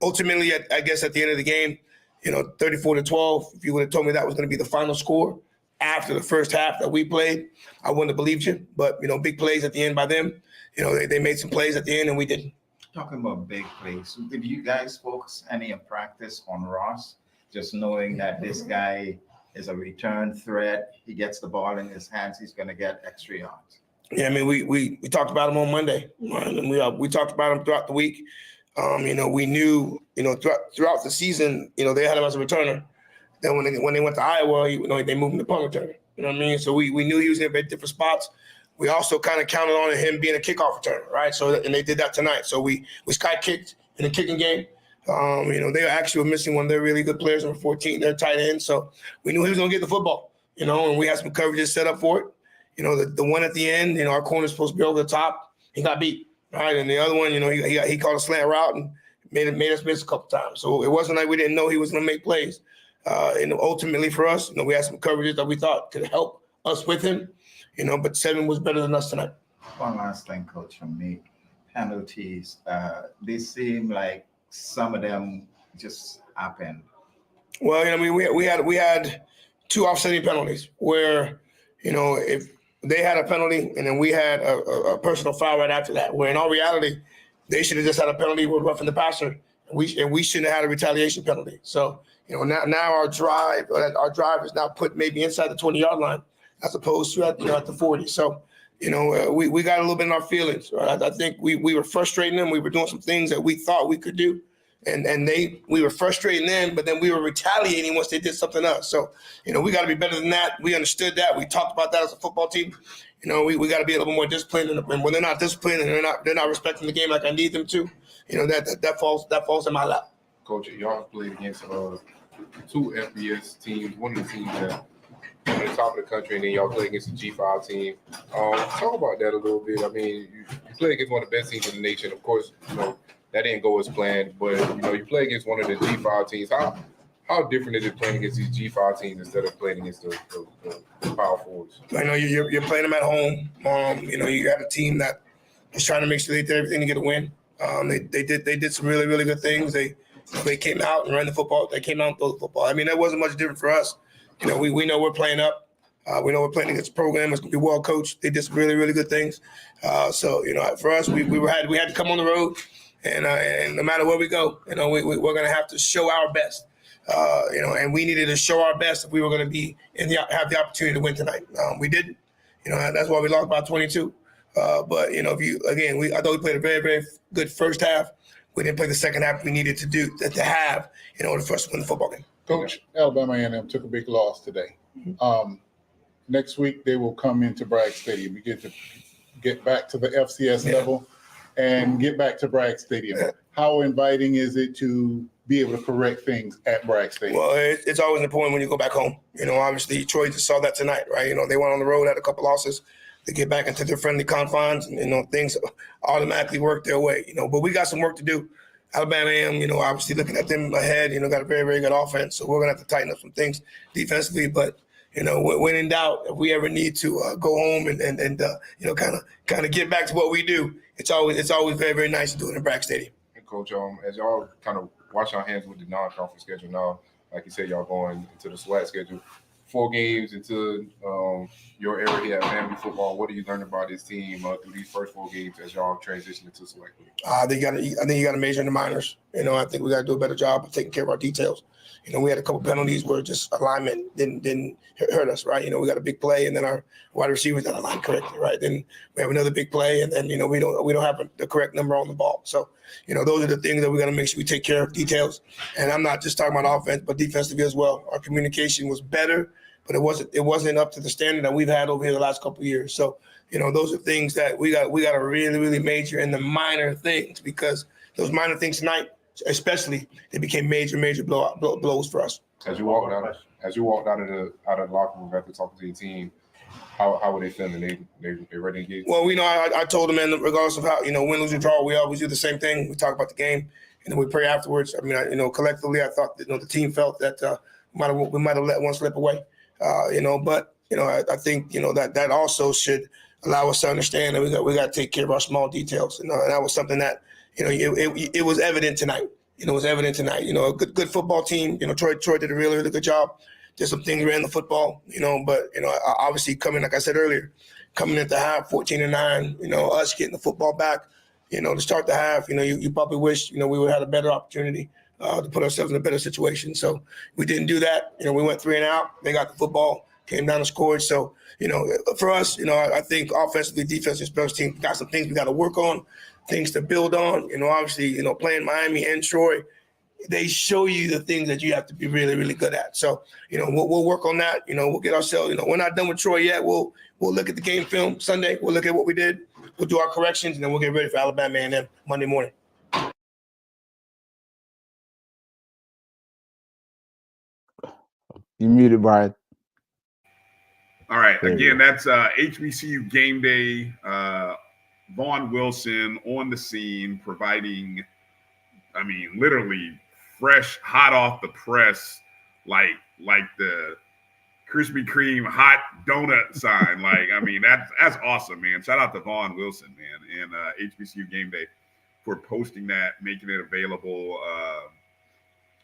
ultimately, I guess, at the end of the game, 34-12. If you would have told me that was going to be the final score after the first half that we played, I wouldn't have believed you. But, big plays at the end by them. They made some plays at the end, and we didn't. Talking about big plays, did you guys focus any in practice on Ross, just knowing that this guy is a return threat? He gets the ball in his hands, he's going to get extra yards. Yeah, I mean, we talked about him on Monday, and we talked about him throughout the week. We knew, throughout the season, they had him as a returner. Then when they went to Iowa, they moved him to punt returner. You know what I mean? So we knew he was going to be at different spots. We also kind of counted on him being a kickoff returner, right? And they did that tonight. So we sky kicked in the kicking game. They actually were missing one of their really good players, number 14, their tight end. So we knew he was going to get the football, and we had some coverages set up for it. The one at the end, our corner's supposed to be over the top. He got beat, right? And the other one, he called a slant route and made us miss a couple times. So it wasn't like we didn't know he was going to make plays. And ultimately for us, we had some coverages that we thought could help us with him, but 7 was better than us tonight. One last thing, Coach, from me. Penalties, they seem like some of them just happened. Well, we had 2 offsetting penalties where, if they had a penalty and then we had a personal foul right after that, where in all reality, they should have just had a penalty with roughing the passer, and we shouldn't have had a retaliation penalty. So, now our drive is now put maybe inside the 20-yard line as opposed to at the 40. So, we got a little bit in our feelings. Right? I think we were frustrating them. We were doing some things that we thought we could do. And we were frustrating them, but then we were retaliating once they did something else. So, we got to be better than that. We understood that. We talked about that as a football team. We got to be a little more disciplined. And when they're not disciplined and they're not respecting the game like I need them to, that falls in my lap. Coach, y'all played against 2 FBS teams. One of the teams that at the top of the country, and then y'all play against the G5 team. Talk about that a little bit. I mean, you play against one of the best teams in the nation. Of course, that didn't go as planned, but you play against one of the G5 teams. How different is it playing against these G5 teams instead of playing against the power forwards? I know you're playing them at home. You got a team that is trying to make sure they did everything to get a win. They did some really, really good things. They came out and ran the football. They came out and threw the football. I mean, that wasn't much different for us. We know we're playing up. We know we're playing against a program that's going to be well coached. They did some really, really good things. So for us, we had to come on the road, and no matter where we go, we're going to have to show our best. And we needed to show our best if we were going to be have the opportunity to win tonight. We didn't. That's why we lost by 22. But I thought we played a very, very good first half. We didn't play the second half we needed to have in order for us to win the football game. Coach, Alabama A&M took a big loss today. Next week they will come into Bragg Stadium. We get to get back to the FCS level and get back to Bragg Stadium. How inviting is it to be able to correct things at Bragg Stadium? Well, it's always important when you go back home. Obviously Troy just saw that tonight, right? They went on the road, had a couple losses. They get back into their friendly confines, and things automatically work their way. But we got some work to do. Alabama A&M, obviously looking at them ahead, got a very, very good offense. So we're gonna have to tighten up some things defensively. But when in doubt, if we ever need to go home and kind of get back to what we do, it's always very, very nice to do it in Bragg Stadium. And Coach, as y'all kind of wash our hands with the non-conference schedule now, like you said, y'all going into the SWAT schedule. 4 games into your area here at FAMU football. What are you learning about this team through these first 4 games as y'all transition into select? I think you got to major in the minors. I think we got to do a better job of taking care of our details. We had a couple penalties where just alignment didn't hurt us, right? We got a big play, and then our wide receivers didn't align correctly, right? Then we have another big play, and then we don't have the correct number on the ball. So those are the things that we got to make sure we take care of details. And I'm not just talking about offense, but defensively as well. Our communication was better, but it wasn't up to the standard that we've had over here the last couple of years. So those are things that we got to really, really major in the minor things, because those minor things tonight, especially, they became major blows for us. As you walked out of the locker room after talking to your team, how were they feeling? They ready to get? Well, I told them, and regardless of how win, lose, or draw, we always do the same thing. We talk about the game, and then we pray afterwards. I mean, collectively, I thought that the team felt that we might have let one slip away. But I think that also should allow us to understand that we got to take care of our small details. And that was something that it was evident tonight. It was evident tonight. A good football team. Troy did a really, really good job. Did some things, ran the football. But obviously like I said earlier, coming into half 14-9. Us getting the football back. To start the half. You probably wish we would have had a better opportunity to put ourselves in a better situation. So we didn't do that. We went 3 and out. They got the football. came down and scored. So, for us, I think offensively, defensively, special teams, got some things we got to work on, things to build on. Obviously, playing Miami and Troy, they show you the things that you have to be really, really good at. So, we'll work on that. We'll get ourselves, we're not done with Troy yet. We'll look at the game film Sunday. We'll look at what we did. We'll do our corrections, and then we'll get ready for Alabama A&M Monday morning. You muted, Brian. All right. Again, that's HBCU game day. Vaughn Wilson on the scene, providing, literally fresh, hot off the press, like the Krispy Kreme hot donut sign. That's awesome, man. Shout out to Vaughn Wilson, man, and HBCU game day for posting that, making it available.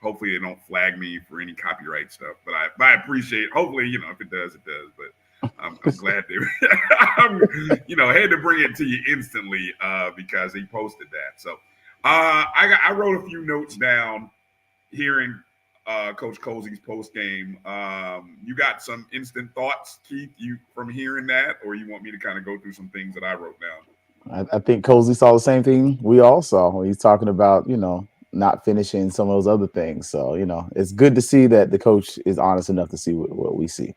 Hopefully they don't flag me for any copyright stuff, but I appreciate it. Hopefully, if it does, it does. But I'm glad they had to bring it to you instantly because he posted that. So I wrote a few notes down hearing Coach Cozy's post game. You got some instant thoughts, Keith, from hearing that, or you want me to kind of go through some things that I wrote down? I think Cozy saw the same thing we all saw when he's talking about, not finishing some of those other things. So, it's good to see that the coach is honest enough to see what we see.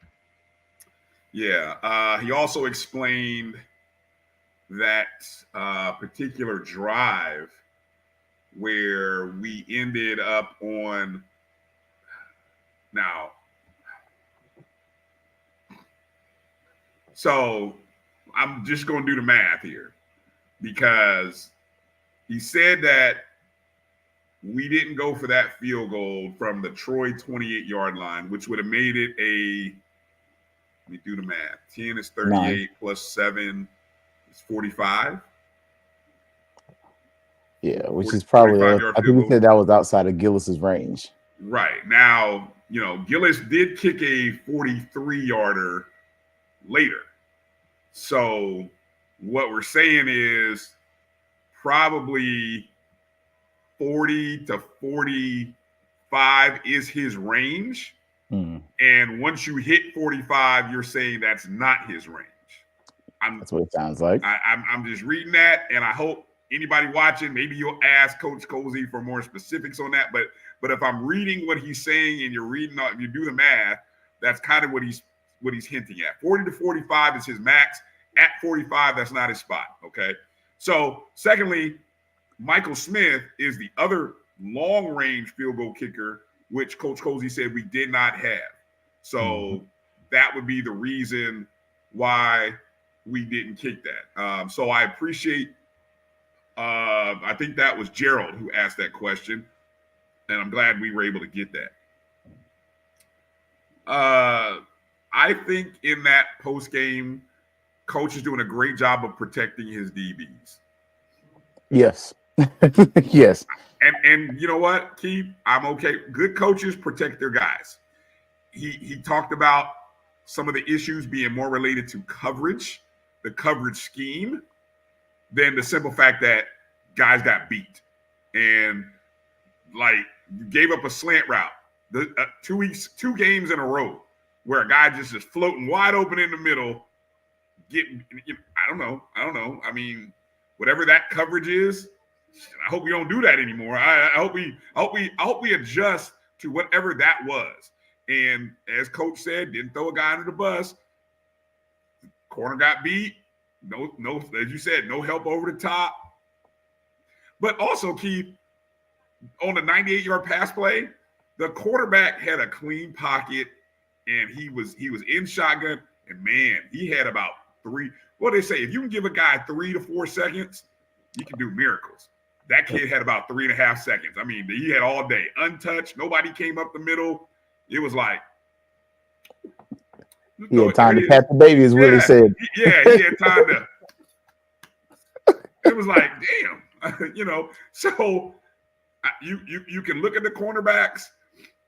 Yeah. He also explained that particular drive where we ended up on now. So I'm just going to do the math here because he said that we didn't go for that field goal from the Troy 28-yard line, which would have made it let me do the math. 10 is 38 9 plus 7 is 45. Yeah, which is probably, I think we said that was outside of Gillis's range. Right. Now, Gillis did kick a 43-yarder later. So what we're saying is probably 40 to 45 is his range. And once you hit 45, you're saying that's not his range. That's what it sounds like. I'm just reading that, and I hope anybody watching, maybe you'll ask Coach Cozy for more specifics on that. But if I'm reading what he's saying and you do the math, that's kind of what he's hinting at. 40 to 45 is his max. At 45, that's not his spot. Okay. So secondly, Michael Smith is the other long-range field goal kicker, which Coach Cozy said we did not have. So that would be the reason why we didn't kick that. So I appreciate, I think that was Gerald who asked that question, and I'm glad we were able to get that. I think in that post game, Coach is doing a great job of protecting his DBs. Yes. Yes. And you know what, Keith? I'm okay. Good coaches protect their guys. He talked about some of the issues being more related to coverage, the coverage scheme, than the simple fact that guys got beat. And like you gave up a slant route. 2 games in a row where a guy just is floating wide open in the middle, I don't know. I mean, whatever that coverage is, I hope we don't do that anymore. I hope we adjust to whatever that was. And as Coach said, didn't throw a guy under the bus. Corner got beat. No, as you said, no help over the top. But also, Keith, on the 98-yard pass play, the quarterback had a clean pocket, and he was in shotgun. And man, he had about 3. What they say, if you can give a guy 3 to 4 seconds, you can do miracles. That kid had about 3.5 seconds. I mean, he had all day untouched. Nobody came up the middle. It was like, he had time to pat the baby, as Willie said. Yeah, he had time to. It was like, damn, So you can look at the cornerbacks,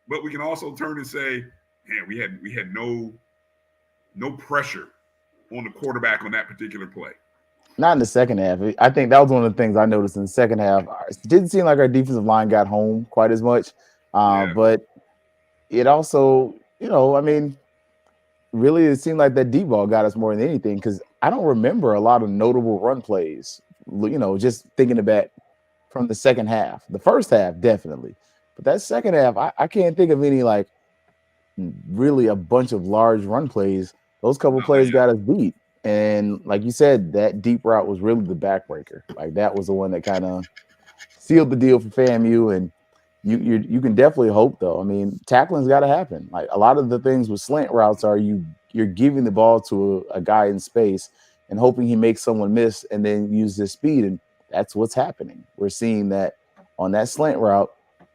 but we can also turn and say, man, we had no pressure on the quarterback on that particular play. Not in the second half. I think that was one of the things I noticed in the second half. It didn't seem like our defensive line got home quite as much, but it also, really, it seemed like that deep ball got us more than anything because I don't remember a lot of notable run plays. Just thinking about from the second half. The first half, definitely. But that second half, I can't think of any like really a bunch of large run plays. Those couple plays got us beat. And like you said, that deep route was really the backbreaker. Like that was the one that kind of sealed the deal for FAMU. And you can definitely hope though. I mean, tackling's got to happen. Like a lot of the things with slant routes are you're giving the ball to a guy in space and hoping he makes someone miss and then use his speed. And that's what's happening. We're seeing that on that slant route,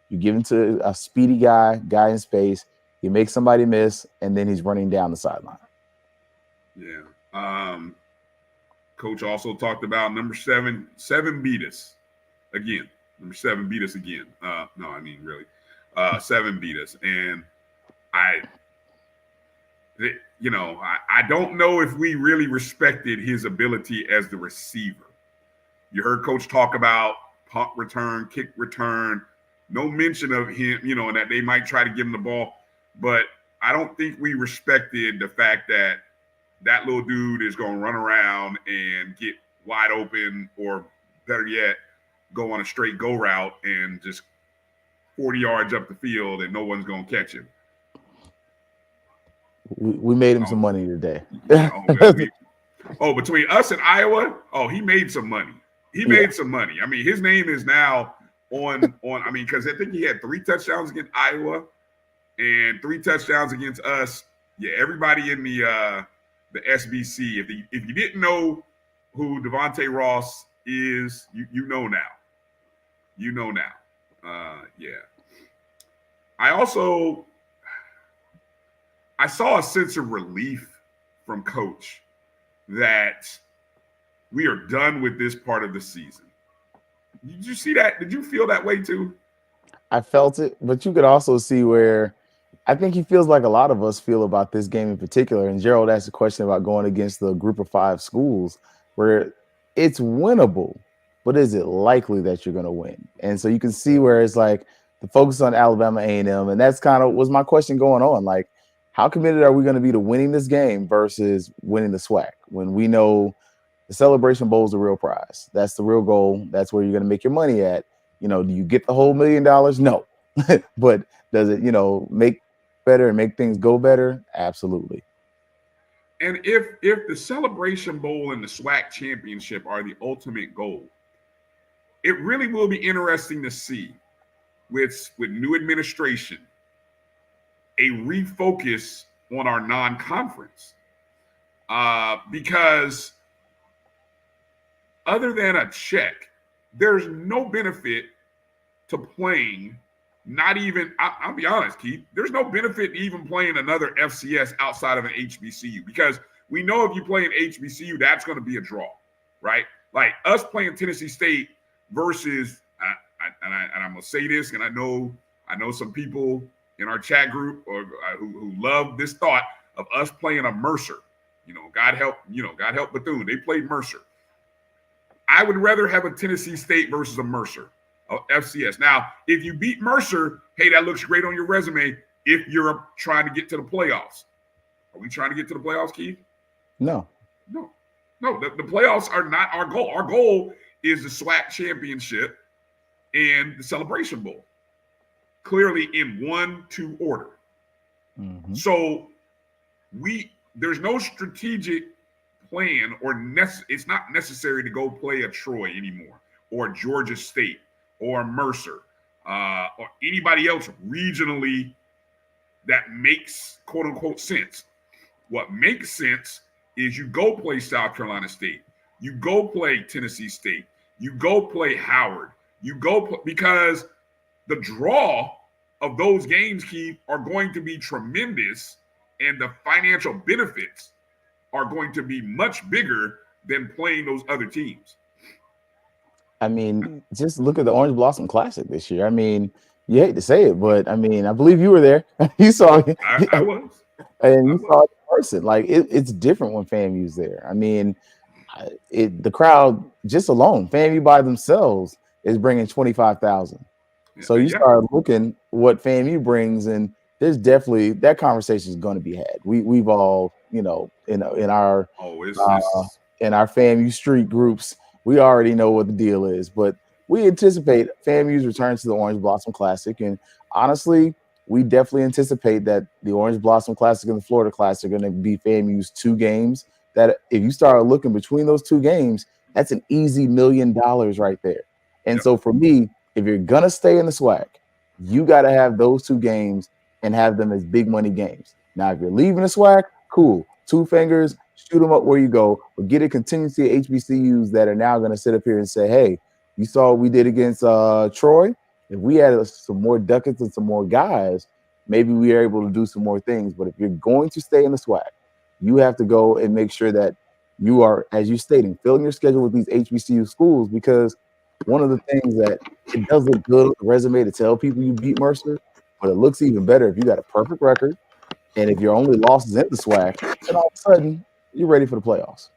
you give him to a speedy guy in space, he makes somebody miss, and then he's running down the sideline. Yeah. Coach also talked about number seven beat us again. Number 7 beat us again. No, I mean really. 7 beat us. And I don't know if we really respected his ability as the receiver. You heard Coach talk about punt return, kick return, no mention of him, and that they might try to give him the ball. But I don't think we respected the fact that that little dude is going to run around and get wide open, or better yet, go on a straight go route and just 40 yards up the field and no one's going to catch him. We made him some money today. Between us and Iowa, he made some money. He made some money. I mean, his name is now on. I mean, because I think he had 3 touchdowns against Iowa and 3 touchdowns against us. Yeah, everybody in the SBC. If you didn't know who Devontae Ross is, you know now. You know now. Yeah. I saw a sense of relief from Coach that we are done with this part of the season. Did you see that? Did you feel that way too? I felt it, but you could also see where I think he feels like a lot of us feel about this game in particular. And Gerald asked a question about going against the group of 5 schools where it's winnable, but is it likely that you're going to win? And so you can see where it's like the focus on Alabama A&M. And that's kind of was my question going on. Like, how committed are we going to be to winning this game versus winning the SWAC when we know the Celebration Bowl is the real prize? That's the real goal. That's where you're going to make your money at. Do you get the whole $1 million? No. But does it, make better and make things go better? Absolutely. And if the Celebration Bowl and the SWAC championship are the ultimate goal, it really will be interesting to see with new administration a refocus on our non-conference. Because other than a check, there's no benefit to playing. Not even, I'll be honest, Keith, there's no benefit to even playing another FCS outside of an HBCU, because we know if you play an HBCU, that's going to be a draw, right? Like us playing Tennessee State versus, and I'm going to say this, and I know some people in our chat group who love this thought of us playing a Mercer. God help Bethune. They played Mercer. I would rather have a Tennessee State versus a Mercer. FCS. Now, if you beat Mercer, hey, that looks great on your resume if you're trying to get to the playoffs. Are we trying to get to the playoffs, Keith? No. The playoffs are not our goal. Our goal is the SWAC championship and the Celebration Bowl, clearly in 1-2 order. Mm-hmm. So there's no strategic plan, or it's not necessary to go play a Troy anymore, or Georgia State, or Mercer, or anybody else regionally that makes quote unquote sense. What makes sense is you go play South Carolina State, you go play Tennessee State, you go play Howard, because the draw of those games, Keith, are going to be tremendous, and the financial benefits are going to be much bigger than playing those other teams. I mean, just look at the Orange Blossom Classic this year. I mean, you hate to say it, but I mean, I believe you were there. You saw it. I was. And you saw it in person. Like, it's different when FAMU's there. I mean, the crowd just alone, FAMU by themselves is bringing 25,000. So you start looking what FAMU brings, and there's definitely that conversation is going to be had. We've all, in our in our FAMU street groups, we already know what the deal is. But we anticipate FAMU's return to the Orange Blossom Classic, and honestly, we definitely anticipate that the Orange Blossom Classic and the Florida Classic are going to be FAMU's 2 games. That if you start looking between those 2 games, that's an easy $1 million right there. And so for me, if you're gonna stay in the SWAC, you got to have those 2 games and have them as big money games. Now, if you're leaving the SWAC, cool, 2 fingers, shoot them up where you go, but get a contingency of HBCUs that are now going to sit up here and say, hey, you saw what we did against Troy. If we had some more ducats and some more guys, maybe we are able to do some more things. But if you're going to stay in the SWAC, you have to go and make sure that you are, as you're stating, filling your schedule with these HBCU schools, because one of the things that it does look good on the resume to tell people you beat Mercer, but it looks even better if you got a perfect record and if your only loss is in the SWAC, then all of a sudden you're ready for the playoffs.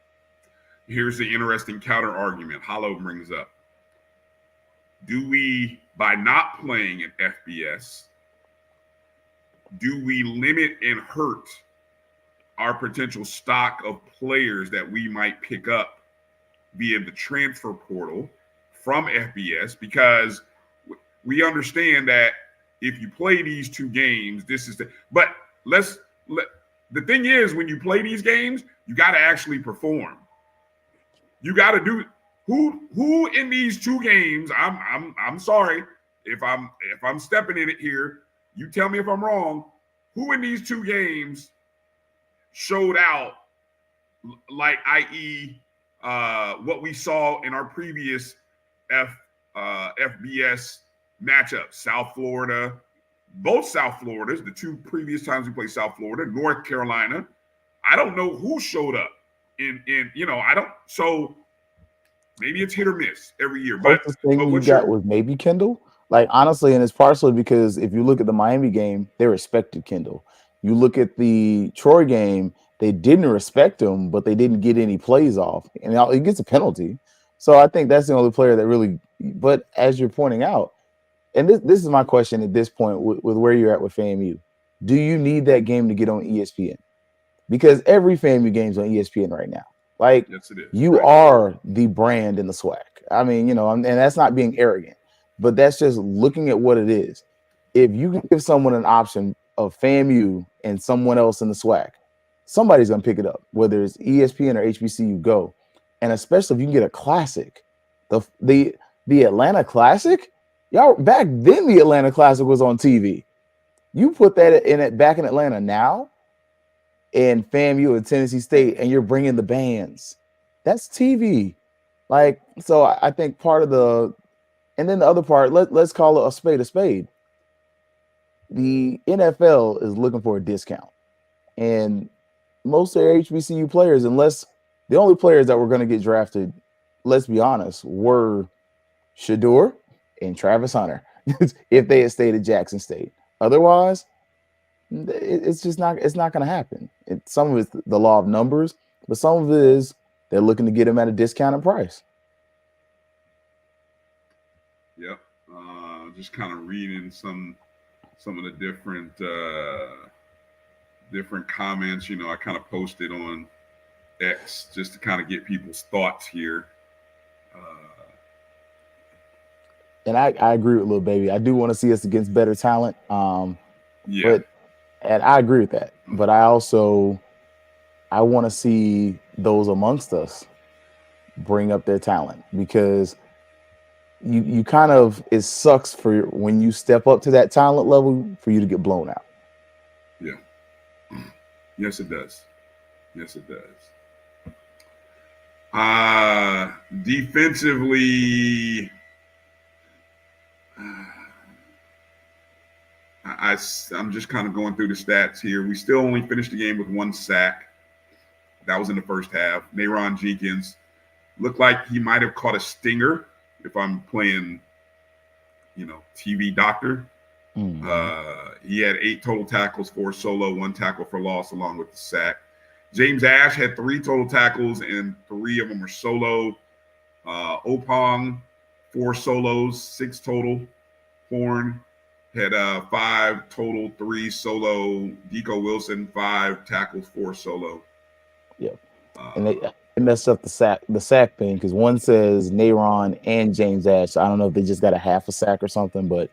Here's the interesting counter argument Hollow brings up. Do we, by not playing at FBS, do we limit and hurt our potential stock of players that we might pick up via the transfer portal from FBS? Because we understand that if you play these 2 games, this is the thing is, when you play these games, you got to actually perform. You got to do who in these 2 games. I'm sorry if I'm stepping in it here. You tell me if I'm wrong. Who in these 2 games showed out, like, i.e., what we saw in our previous FBS matchups? South Florida, both South Floridas, the 2 previous times we played South Florida, North Carolina. I don't know who showed up in I don't. So maybe it's hit or miss every year. But the thing you got was maybe Kendall. Like, honestly, and it's partially because if you look at the Miami game, they respected Kendall. You look at the Troy game, they didn't respect him, but they didn't get any plays off. And he gets a penalty. So I think that's the only player that really – but as you're pointing out, and this is my question at this point with where you're at with FAMU. Do you need that game to get on ESPN? Because every FAMU game's on ESPN right now. Like, yes, it is. You are the brand in the SWAC. I mean, and that's not being arrogant, but that's just looking at what it is. If you can give someone an option of FAMU and someone else in the SWAC, somebody's going to pick it up, whether it's ESPN or HBCU Go. And especially if you can get a classic. The Atlanta Classic, y'all, back then the Atlanta Classic was on TV. You put that in it back in Atlanta now, and FAMU and Tennessee State, and you're bringing the bands. That's TV. Like, so I think part of and then the other part, let's call it a spade a spade. The NFL is looking for a discount. And most of their HBCU players, unless the only players that were going to get drafted, let's be honest, were Shador and Travis Hunter, if they had stayed at Jackson State. Otherwise, it's just not. It's not going to happen. Some of it's the law of numbers, but some of it is they're looking to get him at a discounted price. Yep. Just kind of reading some of the different comments. I kind of posted on X just to kind of get people's thoughts here. And I agree with Lil Baby. I do want to see us against better talent. Yeah. And I agree with that. But I want to see those amongst us bring up their talent, because you kind of, it sucks for when you step up to that talent level for you to get blown out. Yeah. Yes, it does. Yes, it does. Defensively, I'm just kind of going through the stats here. We still only finished the game with 1 sack. That was in the first half. Nayron Jenkins looked like he might have caught a stinger if I'm playing, TV doctor. Mm-hmm. He had 8 total tackles, 4 solo, 1 tackle for loss, along with the sack. James Ash had 3 total tackles, and 3 of them were solo. Opong, 4 solos, 6 total. Horn had 5 total, 3 solo. Deco Wilson 5 tackles, 4 solo. Yep. And they messed up the sack thing because one says Nayron and James Ash. So I don't know if they just got a half a sack or something, but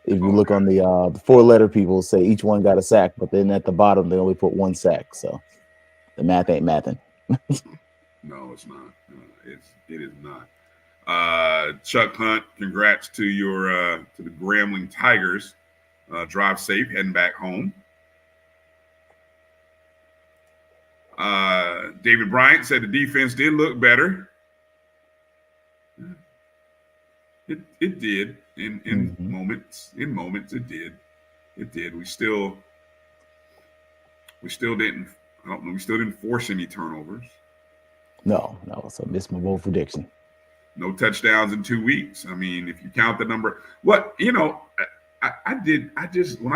if you look on the 4-letter people say each one got a sack, but then at the bottom they only put 1 sack. So the math ain't mathing. No, it's not. It is not. Chuck Hunt, congrats to your to the Grambling Tigers. Drive safe, heading back home. David Bryant said the defense did look better. It did in moments. In moments, it did. It did. We still didn't. I don't know. We still didn't force any turnovers. No. So I missed my bold prediction. No touchdowns in 2 weeks. I mean, if you count the number, when I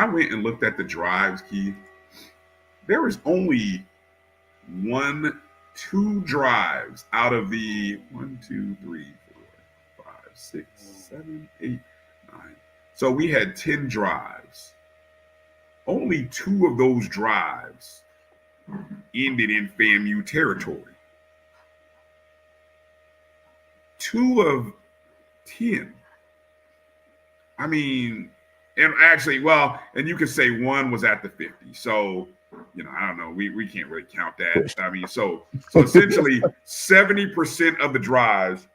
went and looked at the drives, Keith, there was only 2 drives out of the 1, 2, 3, 4, 5, 6, 7, 8, 9. So we had 10 drives. Only 2 of those drives ended in FAMU territory. 2 of 10. I mean, and actually, and you could say 1 was at the 50. So, I don't know. We can't really count that. I mean, so essentially 70% of the drives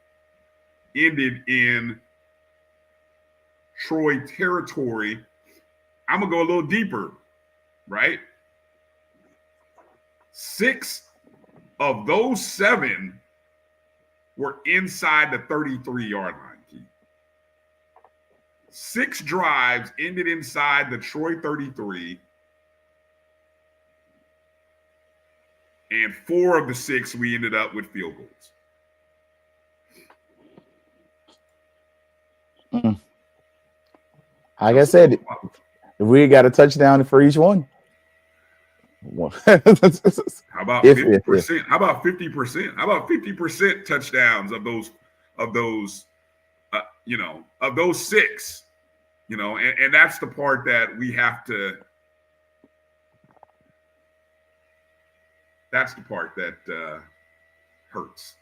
ended in Troy territory. I'm going to go a little deeper, right? 6 of those 7 were inside the 33-yard line, Keith. 6 drives ended inside the Troy 33, and 4 of the 6 we ended up with field goals. Like I said, we got a touchdown for each one. How about 50%? How about 50%? How about 50% touchdowns of those 6? And that's the part that we have to. That's the part that hurts.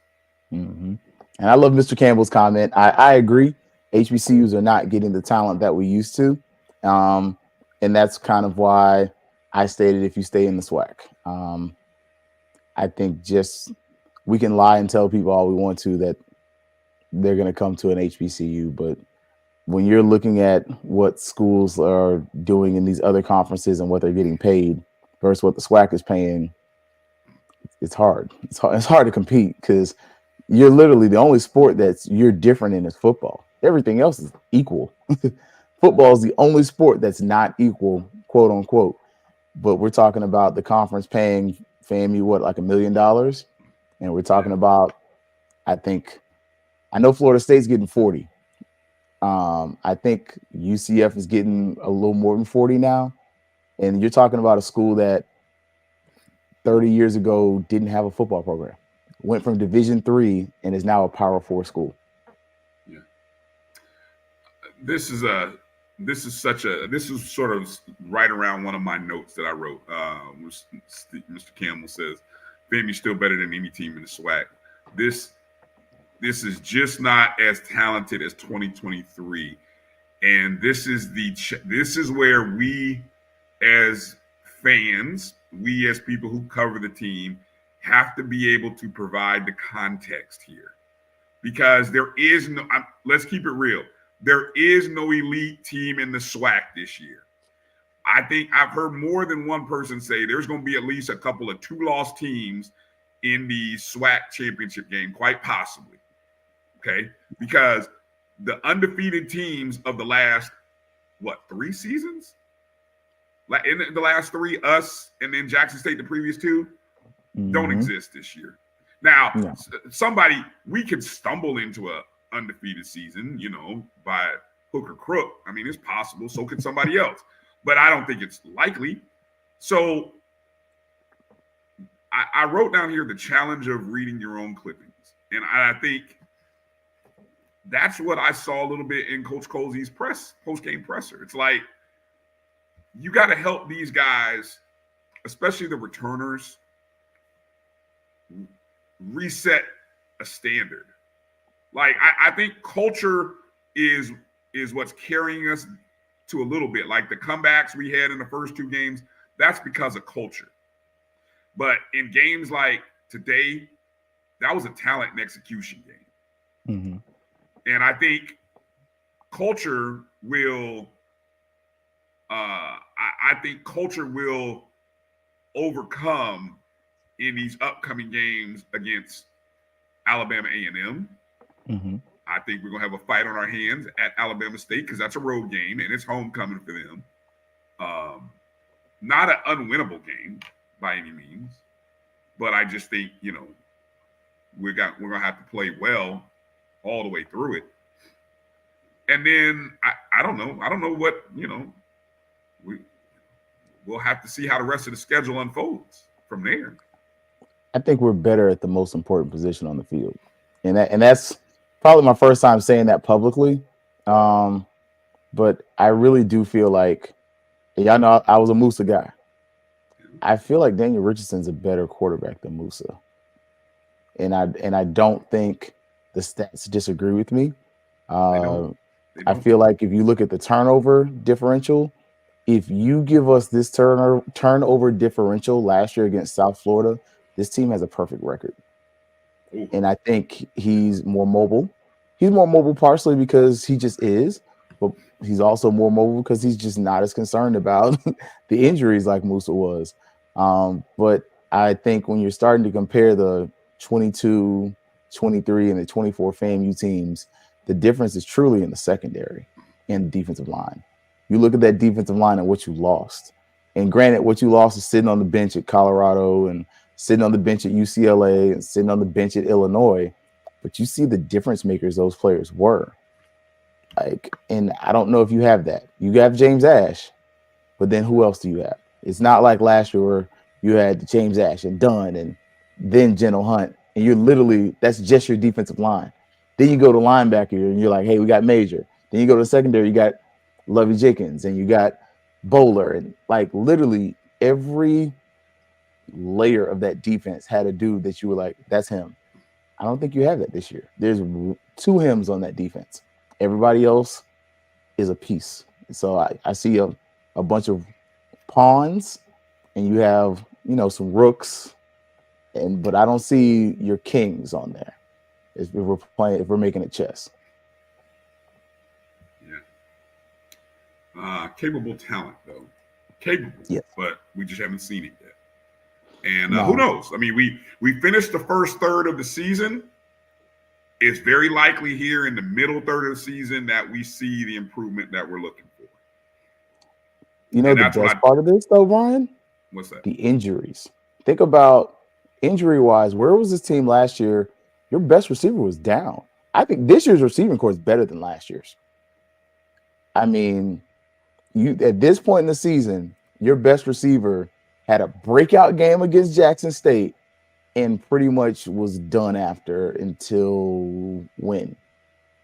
Mm-hmm. And I love Mr. Campbell's comment. I agree. HBCUs are not getting the talent that we used to. And that's kind of why I stated if you stay in the SWAC. I think we can lie and tell people all we want to that they're going to come to an HBCU. But when you're looking at what schools are doing in these other conferences and what they're getting paid versus what the SWAC is paying, it's hard. It's hard to compete because you're literally the only sport you're different in is football. Everything else is equal. Football is the only sport that's not equal, quote unquote. But we're talking about the conference paying FAMU like $1 million, and we're talking about, I know Florida State's getting 40. I think UCF is getting a little more than 40 now, and you're talking about a school that 30 years ago didn't have a football program, went from Division III and is now a Power 4 school. Yeah, this is sort of right around one of my notes that I wrote. Mr. Campbell says, FAMU's still better than any team in the SWAC. This is just not as talented as 2023. And this is where we as fans, we as people who cover the team, have to be able to provide the context here. Because let's keep it real. There is no elite team in the SWAC this year. I think I've heard more than one person say there's going to be at least a couple of 2-loss teams in the SWAC championship game, quite possibly. Okay? Because the undefeated teams of the last, 3 seasons? In the last 3, us and then Jackson State the previous 2, don't exist this year. Now, we could stumble into a undefeated season, by hook or crook. I mean, it's possible. So could somebody else. But I don't think it's likely. So I wrote down here the challenge of reading your own clippings. And I think that's what I saw a little bit in Coach Colsey's post-game presser. It's like you got to help these guys, especially the returners, reset a standard. Like I think culture is what's carrying us to a little bit. Like the comebacks we had in the first 2 games, that's because of culture. But in games like today, that was a talent and execution game. Mm-hmm. And I think culture will I think culture will overcome in these upcoming games against Alabama A&M. Mm-hmm. I think we're going to have a fight on our hands at Alabama State because that's a road game and it's homecoming for them. Not an unwinnable game by any means, but I just think, we're going to have to play well all the way through it. And then I don't know. I don't know what, we'll have to see how the rest of the schedule unfolds from there. I think we're better at the most important position on the field. And that's probably my first time saying that publicly. But I really do feel like, y'all know I was a Musa guy. I feel like Daniel Richardson's a better quarterback than Musa. And I don't think the stats disagree with me. They don't. I feel like if you look at the turnover differential, if you give us this turnover differential last year against South Florida, this team has a perfect record. Ooh. And I think he's more mobile. He's more mobile partially because he just is, but he's also more mobile because he's just not as concerned about the injuries like Musa was. But I think when you're starting to compare the 22, 23, and the 24 FAMU teams, the difference is truly in the secondary and the defensive line. You look at that defensive line and what you lost. And granted, what you lost is sitting on the bench at Colorado and sitting on the bench at UCLA and sitting on the bench at Illinois. But you see the difference makers those players were. And I don't know if you have that. You have James Ash, but then who else do you have? It's not like last year where you had James Ash and Dunn and then Geno Hunt. And you're literally, that's just your defensive line. Then you go to linebacker and you're like, hey, we got Major. Then you go to secondary, you got Lovey Jenkins and you got Bowler. And like literally every layer of that defense had a dude that you were like, that's him. I don't think you have that this year. There's 2 hims on that defense. Everybody else is a piece. So I see a bunch of pawns and you have, some rooks, but I don't see your kings on there if we're making it chess. Yeah. Capable talent though. Capable. Yes. But we just haven't seen it yet. And who knows? I mean, we finished the first third of the season. It's very likely here in the middle third of the season that we see the improvement that we're looking for. The best part of this, though, Brian? What's that? The injuries. Think about injury-wise. Where was this team last year? Your best receiver was down. I think this year's receiving core is better than last year's. I mean, you at this point in the season, your best receiver had a breakout game against Jackson State and pretty much was done after until when?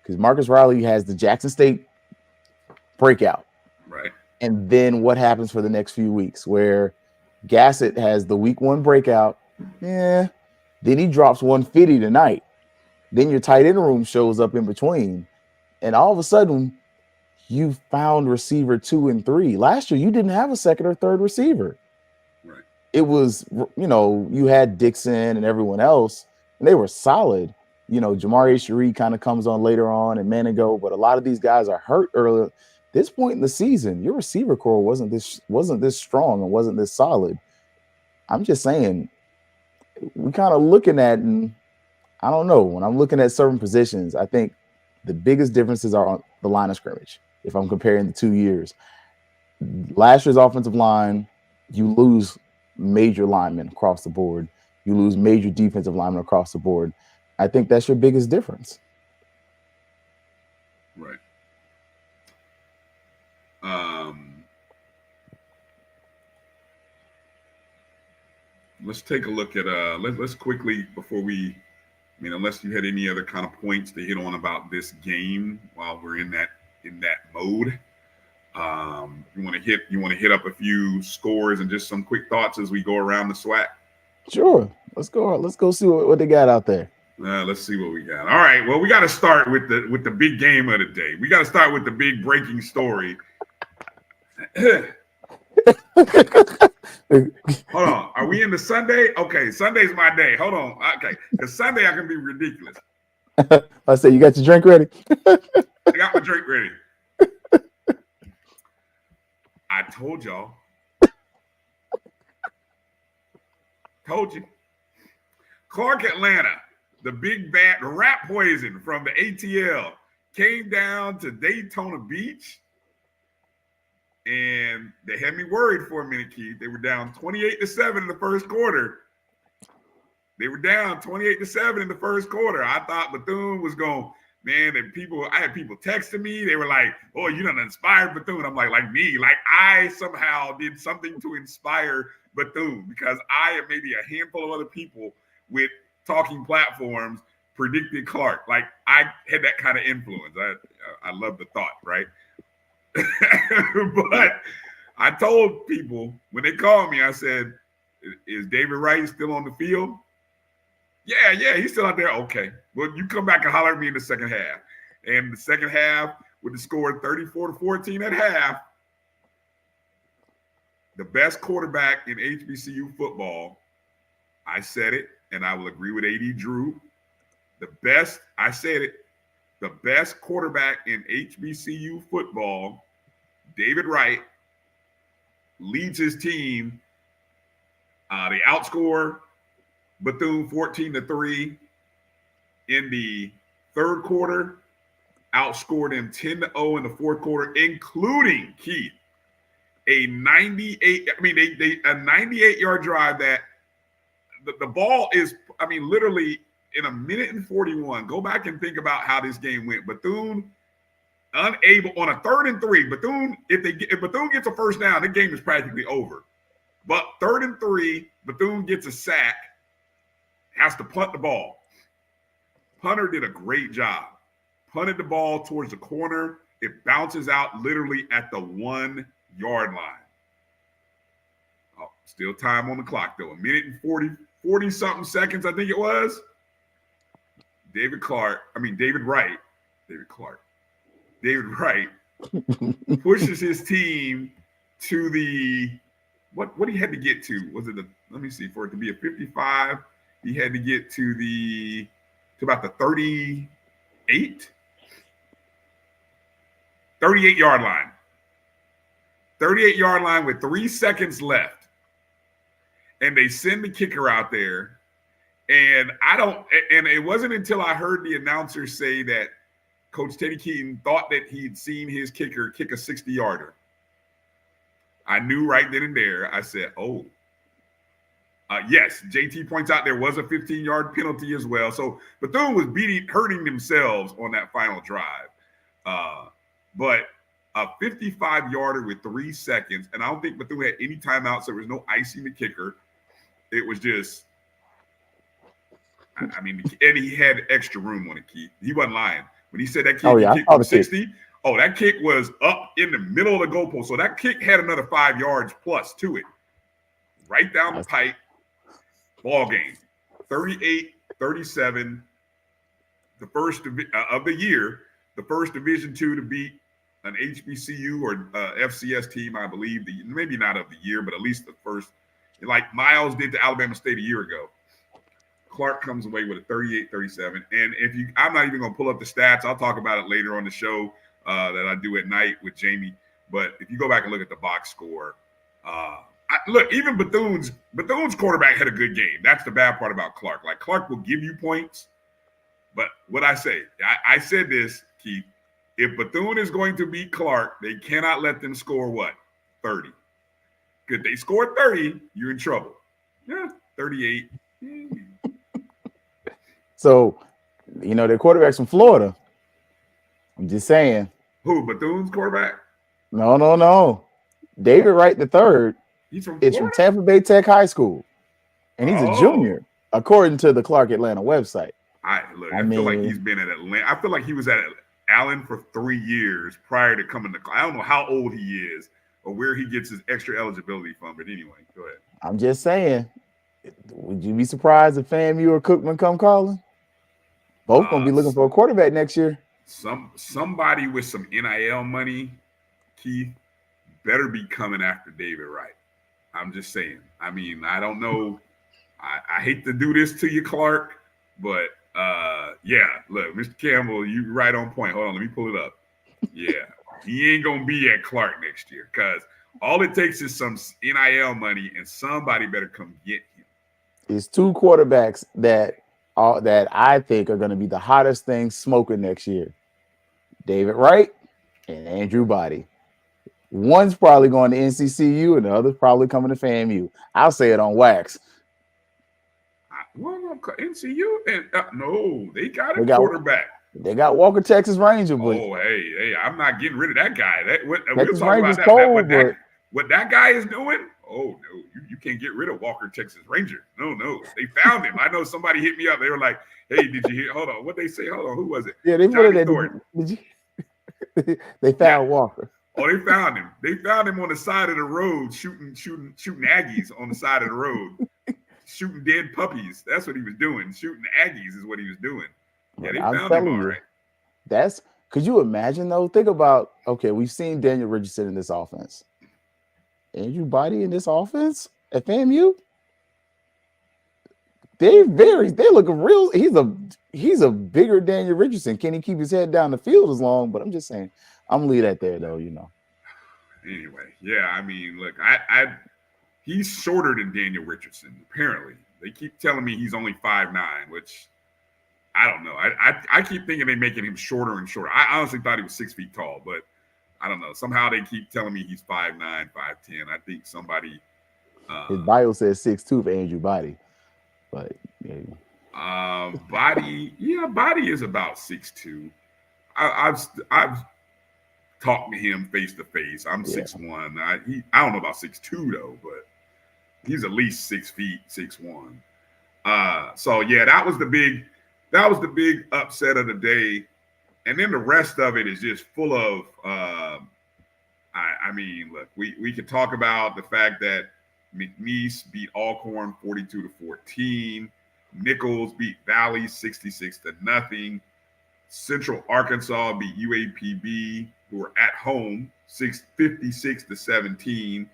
Because Marcus Riley has the Jackson State breakout. Right. And then what happens for the next few weeks where Gassett has the week 1 breakout. Then he drops 150 tonight. Then your tight end room shows up in between. And all of a sudden, you found receiver 2 and 3. Last year, you didn't have a second or third receiver. Right. It was, you had Dixon and everyone else, and they were solid. Jamari Cherie kind of comes on later on and Manigo, but a lot of these guys are hurt earlier. This point in the season, your receiver core wasn't this strong and wasn't this solid. I'm just saying, we kind of looking at, and I don't know, when I'm looking at certain positions, I think the biggest differences are on the line of scrimmage. If I'm comparing the 2 years, last year's offensive line, you lose major linemen across the board. You lose major defensive linemen across the board. I think that's your biggest difference. Right. Let's take a look at let's quickly before we I mean, unless you had any other kind of points to hit on about this game while we're in that mode. You want to hit up a few scores and just some quick thoughts as we go around the SWAC. Sure. Let's go see what they got out there. Let's see what we got. All right. Well, we got to start with the big game of the day. We got to start with the big breaking story. Hold on. Are we into Sunday? Okay, Sunday's my day. Hold on. Okay, because Sunday I can be ridiculous. I say, you got your drink ready? I got my drink ready. I told y'all. Told you. Clark Atlanta, the big bad rat poison from the ATL, came down to Daytona Beach. And they had me worried for a minute, Keith. They were down 28-7 in the first quarter. They were down 28-7 in the first quarter. I thought Bethune was going, man, and I had people texting me. They were like, oh, you done inspired Bethune. I'm like me. Like I somehow did something to inspire Bethune because I and maybe a handful of other people with talking platforms predicted Clark. Like I had that kind of influence. I love the thought, right? But I told people when they called me, I said, is David Wright still on the field? Yeah, he's still out there. Okay. Well, you come back and holler at me in the second half. And the second half, with the score 34-14 at half, the best quarterback in HBCU football, I said it, and I will agree with AD Drew. The best quarterback in HBCU football, David Wright, leads his team. They outscore Bethune 14-3 in the third quarter, outscored them 10-0 in the fourth quarter, including Keith, a 98-yard drive that the ball is, literally in a minute and 41. Go back and think about how this game went. Bethune unable on a 3rd and 3. Bethune, if Bethune gets a first down, the game is practically over. But 3rd and 3, Bethune gets a sack, has to punt the ball. Punter did a great job. Punted the ball towards the corner. It bounces out literally at the 1-yard line. Oh, still time on the clock though. A minute and 40 something seconds, I think it was. David Wright pushes his team to the what he had to get to. Was it for it to be a 55, he had to get to about the 38-yard line. 38-yard line with 3 seconds left. And they send the kicker out there. And it wasn't until I heard the announcer say that Coach Teddy Keaton thought that he'd seen his kicker kick a 60-yarder. I knew right then and there. I said, oh. Yes, JT points out there was a 15-yard penalty as well. So Bethune was hurting themselves on that final drive. But a 55-yarder with 3 seconds, and I don't think Bethune had any timeouts, so there was no icing the kicker. It was just, and he had extra room on it, Keith. He wasn't lying. When he said that kick, he kicked from 60, that kick was up in the middle of the goalpost. So that kick had another 5 yards plus to it. Right down the pipe, ball game. 38-37, the first of the year, the first Division II to beat an HBCU or FCS team, I believe. Maybe not of the year, but at least the first, like Miles did to Alabama State a year ago. Clark comes away with a 38-37. And I'm not even going to pull up the stats. I'll talk about it later on the show that I do at night with Jamie. But if you go back and look at the box score, even Bethune's quarterback had a good game. That's the bad part about Clark. Like, Clark will give you points. But what I said this, Keith, if Bethune is going to beat Clark, they cannot let them score what? 30. If they score 30, you're in trouble. Yeah, 38. So, their quarterback's from Florida. I'm just saying. Who, Bethune's quarterback? No. David Wright III He's from is Florida? from Tampa Bay Tech High School. And he's a junior, according to the Clark Atlanta website. I feel like he's been at Atlanta. I feel like he was at Allen for 3 years prior to coming to. I don't know how old he is or where he gets his extra eligibility from. But anyway, go ahead. I'm just saying. Would you be surprised if FAMU or Cookman come calling? Both gonna be looking for a quarterback next year. Somebody with some NIL money, Keith, better be coming after David Wright. I'm just saying. I mean, I don't know. I hate to do this to you, Clark, but yeah, look, Mr. Campbell, you right on point. Hold on, let me pull it up. Yeah, he ain't gonna be at Clark next year because all it takes is some NIL money, and somebody better come get him. It's 2 quarterbacks that I think are going to be the hottest thing smoking next year. David Wright and Andrew Body. One's probably going to NCCU and the other's probably coming to FAMU. I'll say it on wax. Well, NCU and no, they got a quarterback. They got Walker, Texas Ranger. But hey, I'm not getting rid of that guy. We'll talk Ranger's about that. Cold, what that guy is doing? Oh no, you can't get rid of Walker, Texas Ranger. No, they found him. I know somebody hit me up. They were like, "Hey, did you hear? Hold on, what they say? Hold on, who was it? Yeah, they put it in. They found Walker. Oh, they found him. They found him on the side of the road, shooting Aggies on the side of the road, shooting dead puppies. That's what he was doing. Shooting Aggies is what he was doing. Yeah, they found him all right. Could you imagine though? Think about, okay, we've seen Daniel Richardson in this offense. Andrew Body in this offense at FAMU. They're looking real. He's a bigger Daniel Richardson. Can he keep his head down the field as long? But I'm just saying, I'm gonna leave that there though, Anyway, yeah, I mean, look, he's shorter than Daniel Richardson. Apparently, they keep telling me he's only 5'9", which I don't know. I keep thinking they're making him shorter and shorter. I honestly thought he was 6 feet tall, but I don't know. Somehow they keep telling me he's 5'9", 5'10". I think somebody. His bio says 6'2" for Andrew Body, but yeah. Body is about 6'2". I've talked to him face to face. I'm 6'1". I don't know about 6'2" though, but he's at least 6 feet, 6'1". So yeah, that was the big upset of the day. And then the rest of it is just full of, I mean, look, we could talk about the fact that McNeese beat Alcorn 42-14. Nichols beat Valley 66-0. Central Arkansas beat UAPB, who were at home, 56-17.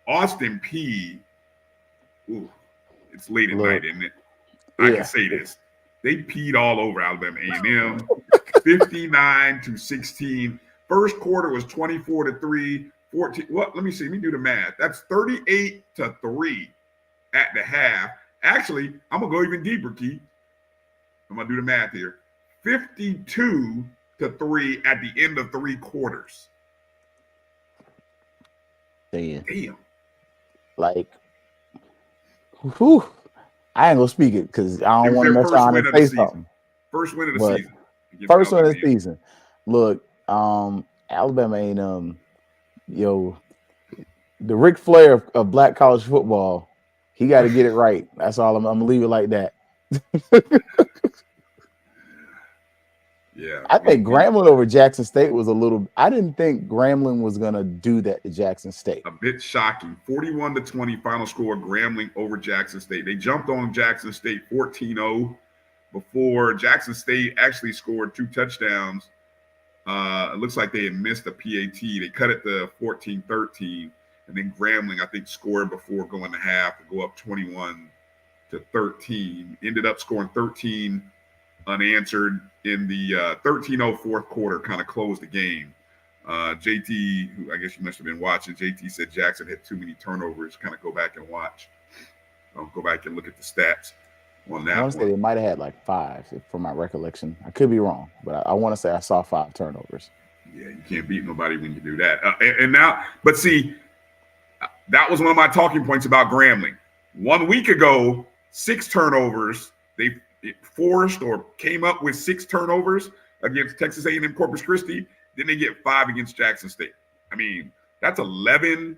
Austin P, it's late at night, isn't it? I can say this. They peed all over Alabama A&M, 59-16. First quarter was 24-3, 14. What? Let me see. Let me do the math. That's 38-3 at the half. Actually, I'm gonna go even deeper, Keith. I'm gonna do the math here. 52-3 at the end of 3 quarters. Damn. Like, whew. I ain't gonna speak it because I don't want to mess around and say something. First win of the season. First win of the season. Look, Alabama A&M, the Ric Flair of black college football, he got to get it right. That's all. I'm gonna leave it like that. Yeah, I think Grambling over Jackson State was I didn't think Grambling was gonna do that to Jackson State. A bit shocking. 41-20 final score. Grambling over Jackson State. They jumped on Jackson State 14-0 before Jackson State actually scored 2 touchdowns. It looks like they had missed a PAT. They cut it to 14-13, and then Grambling, I think, scored before going to half to go up 21-13. Ended up scoring 13 unanswered in the 13-0 fourth quarter, kind of closed the game. JT, who I guess you must have been watching, JT said Jackson had too many turnovers. Kind of go back and watch. Go back and look at the stats on that. I want to say they might have had like 5, from my recollection. I could be wrong, but I want to say I saw 5 turnovers. Yeah, you can't beat nobody when you do that. And now, but see, that was one of my talking points about Grambling. 1 week ago, 6 turnovers. They forced or came up with 6 turnovers against Texas A&M Corpus Christi. Then they get 5 against Jackson State. I mean, that's 11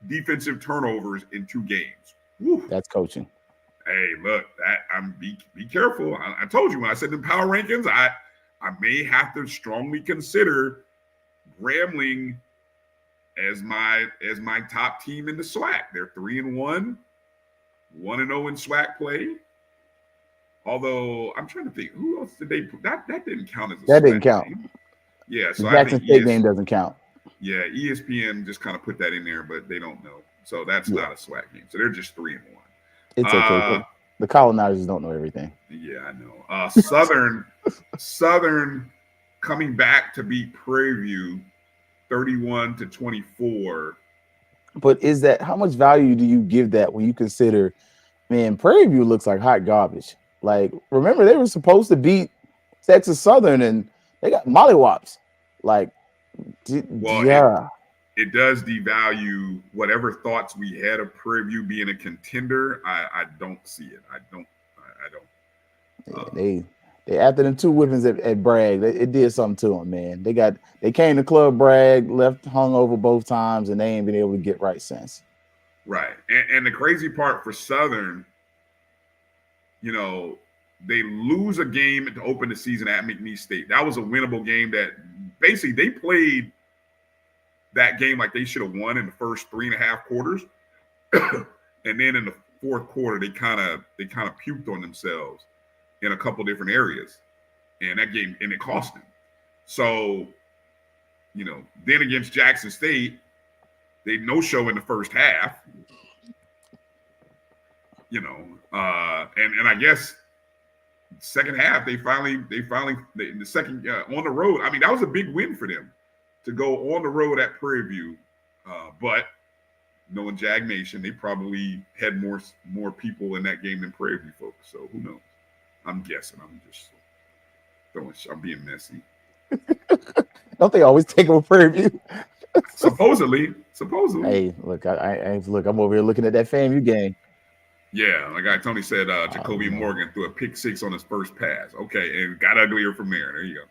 defensive turnovers in 2 games. Woo. That's coaching. Hey, look, be careful. I told you when I said the power rankings, I may have to strongly consider Grambling as my top team in the SWAC. They're 3-1, 1-0 in SWAC play. Although I'm trying to think, who else did they put? That didn't count as a That SWAC didn't count. game. Yeah, The so I Jackson think State game doesn't count. Yeah, ESPN just kind of put that in there, but they don't know. So that's not a SWAC game. So they're just 3-1. It's okay. The colonizers don't know everything. Yeah, I know. Southern coming back to beat Prairie View 31-24. But is that how much value do you give that when you consider, man, Prairie View looks like hot garbage. Like, remember they were supposed to beat Texas Southern and they got mollywops. Like, yeah. It does devalue whatever thoughts we had of Prairie View being a contender. I don't see it. I don't. They after them 2 whippings at Bragg, it did something to them, man. They came to Club Bragg, left hung over both times, and they ain't been able to get right since. Right, and the crazy part for Southern, you know, they lose a game to open the season at McNeese State. That was a winnable game that basically they played that game like they should have won in the first 3.5 quarters. And then in the fourth quarter, they kind of puked on themselves in a couple different areas. And that game, and it cost them. So, you know, then against Jackson State, they no-show in the first half. You know, and I guess second half they finally the second on the road. I mean, that was a big win for them to go on the road at Prairie View, but knowing Jag Nation, they probably had more people in that game than Prairie View folks. So who knows? I'm guessing. I'm being messy. Don't they always take over Prairie View? Supposedly. Hey, look, I'm over here looking at that FAMU game. Yeah, like Tony said, Jacoby Morgan threw a pick 6 on his first pass. Okay, and got uglier from there. There you go.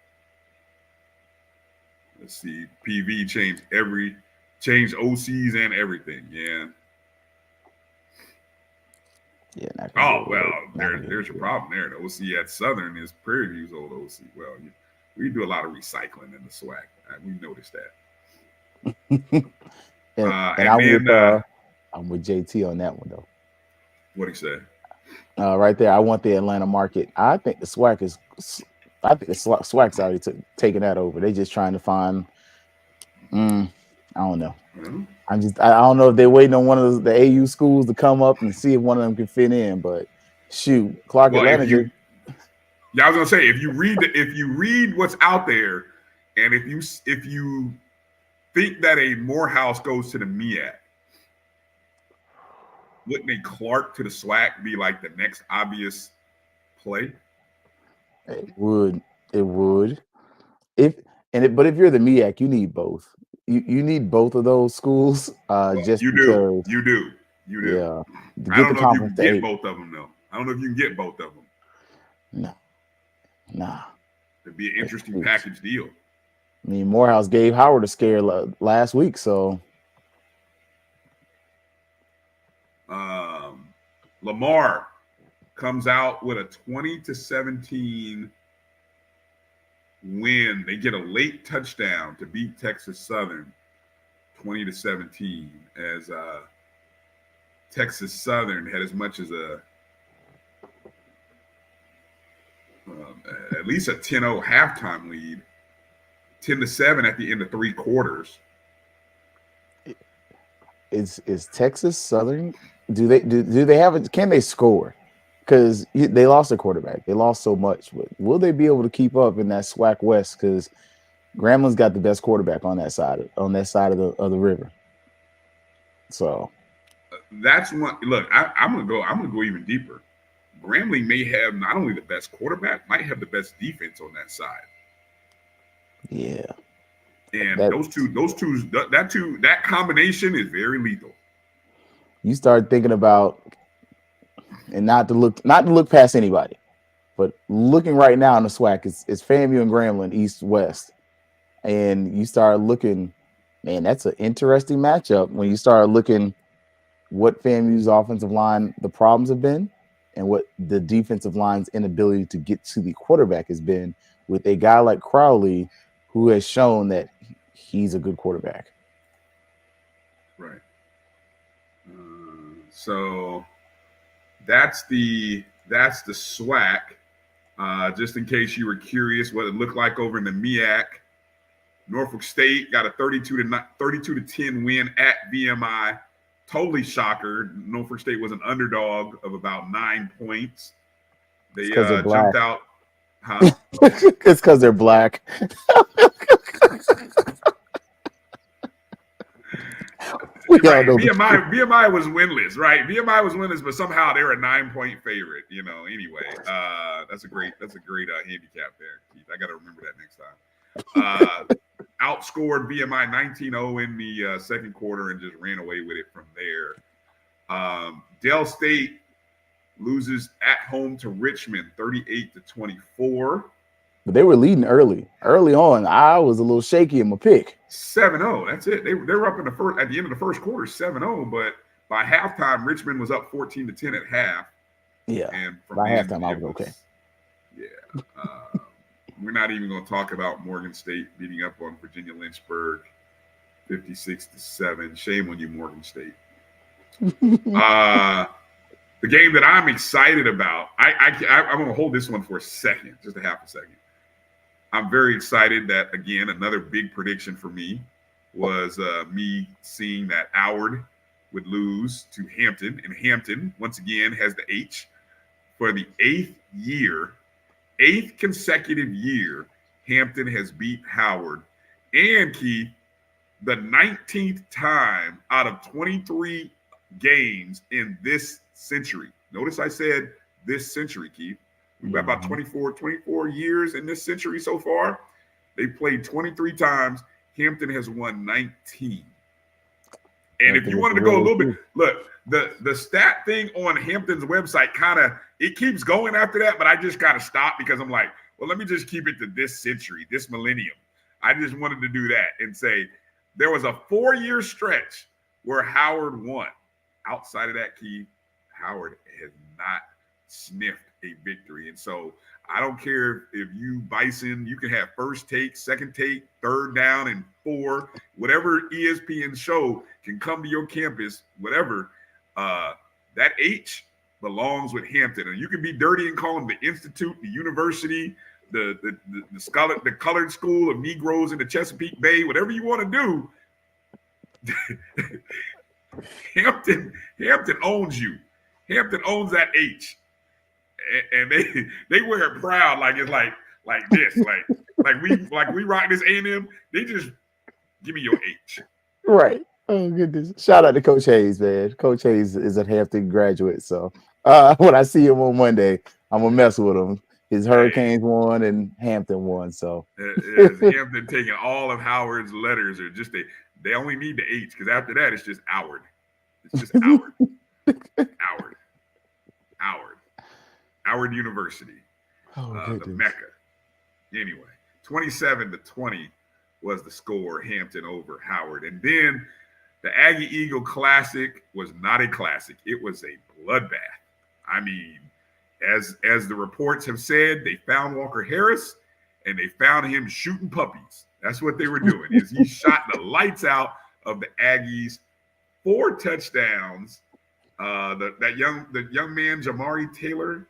Let's see. PV changed OCs and everything. Yeah. Yeah. Oh, well, there's your problem there. The OC at Southern is Prairie View's old OC. Well, we do a lot of recycling in the SWAC. We noticed that. I'm with JT on that one, though. What'd he say? Right there, I want the Atlanta market. I think the SWAC's already taking that over. They're just trying to find. I don't know. Mm-hmm. I don't know if they're waiting on one of the AU schools to come up and see if one of them can fit in. But shoot, Clark Atlanta. I was gonna say if you read what's out there, and if you think that a Morehouse goes to the MEAC, wouldn't a Clark to the SWAC be like the next obvious play? It would. But if you're the MEAC, you need both. You need both of those schools. Just you because do. You do. Yeah. I don't know if you can get both of them though. I don't know if you can get both of them. No. Nah. It'd be an interesting package deal. I mean, Morehouse gave Howard a scare last week, so. Lamar comes out with a 20-17 win. They get a late touchdown to beat Texas Southern 20-17 as Texas Southern had as much as at least a 10-0 halftime lead, 10-7 at the end of 3 quarters. Is Texas Southern? Do they have it? Can they score? Because they lost their quarterback. They lost so much. But will they be able to keep up in that SWAC West? Because Grambling's got the best quarterback on that side of the river. So that's one. Look, I'm gonna go even deeper. Grambling may have not only the best quarterback, might have the best defense on that side. Yeah. And that combination is very lethal. You start thinking about, and not to look past anybody, but looking right now in the SWAC is FAMU and Grambling East West, and you start looking, man, that's an interesting matchup when you start looking what FAMU's offensive line the problems have been, and what the defensive line's inability to get to the quarterback has been with a guy like Crowley, who has shown that he's a good quarterback. Right. So that's the SWAC. Just in case you were curious what it looked like over in the MEAC, Norfolk State got a 32 to 10 win at VMI. Totally shocker. Norfolk State was an underdog of about 9 points. They jumped out. Huh? It's because they're black. Right. VMI was winless, right? VMI was winless, but somehow they were a 9-point favorite. Anyway, that's a great handicap there, Keith. I got to remember that next time. Outscored VMI 19-0 in the second quarter and just ran away with it from there. Dell State loses at home to Richmond 38-24. But they were leading early on. I was a little shaky in my pick. 7-0. That's it. They were up at the end of the first quarter, 7-0. But by halftime, Richmond was up 14-10 at half. Yeah. And by halftime, I was okay. Yeah. We're not even going to talk about Morgan State beating up on Virginia Lynchburg 56-7. Shame on you, Morgan State. The game that I'm excited about, I'm going to hold this one for a second, just a half a second. I'm very excited that, again, another big prediction for me was me seeing that Howard would lose to Hampton. And Hampton, once again, has the H for the eighth consecutive year. Hampton has beat Howard. And, Keith, the 19th time out of 23 games in this century. Notice I said this century, Keith. We've got about 24 years in this century so far. They played 23 times. Hampton has won 19. And if you wanted to go a little bit, look, the stat thing on Hampton's website it keeps going after that, but I just got to stop because I'm like, well, let me just keep it to this century, this millennium. I just wanted to do that and say there was a 4-year stretch where Howard won. Outside of that, Keith, Howard has not sniffed a victory. And so I don't care if you Bison, you can have first take, second take, third down, and 4, whatever ESPN show can come to your campus, whatever. That H belongs with Hampton. And you can be dirty and call them the Institute, the university, the colored school of Negroes in the Chesapeake Bay, whatever you want to do. Hampton owns you. Hampton owns that H, and they wear it proud, like it's like this, like we rock this A&M. They just give me your H. Right. Oh goodness! Shout out to Coach Hayes, man. Coach Hayes is a Hampton graduate, so when I see him on Monday, I'm gonna mess with him. His Hurricanes won and Hampton won, so Hampton taking all of Howard's letters, or just they only need the H because after that it's just Howard. It's just Howard. Howard University, the Mecca. Anyway, 27-20 was the score. Hampton over Howard, and then the Aggie Eagle Classic was not a classic. It was a bloodbath. I mean, as the reports have said, they found Walker Harris and they found him shooting puppies. That's what they were doing. Is he shot the lights out of the Aggies. 4 touchdowns. The young man Jamari Taylor,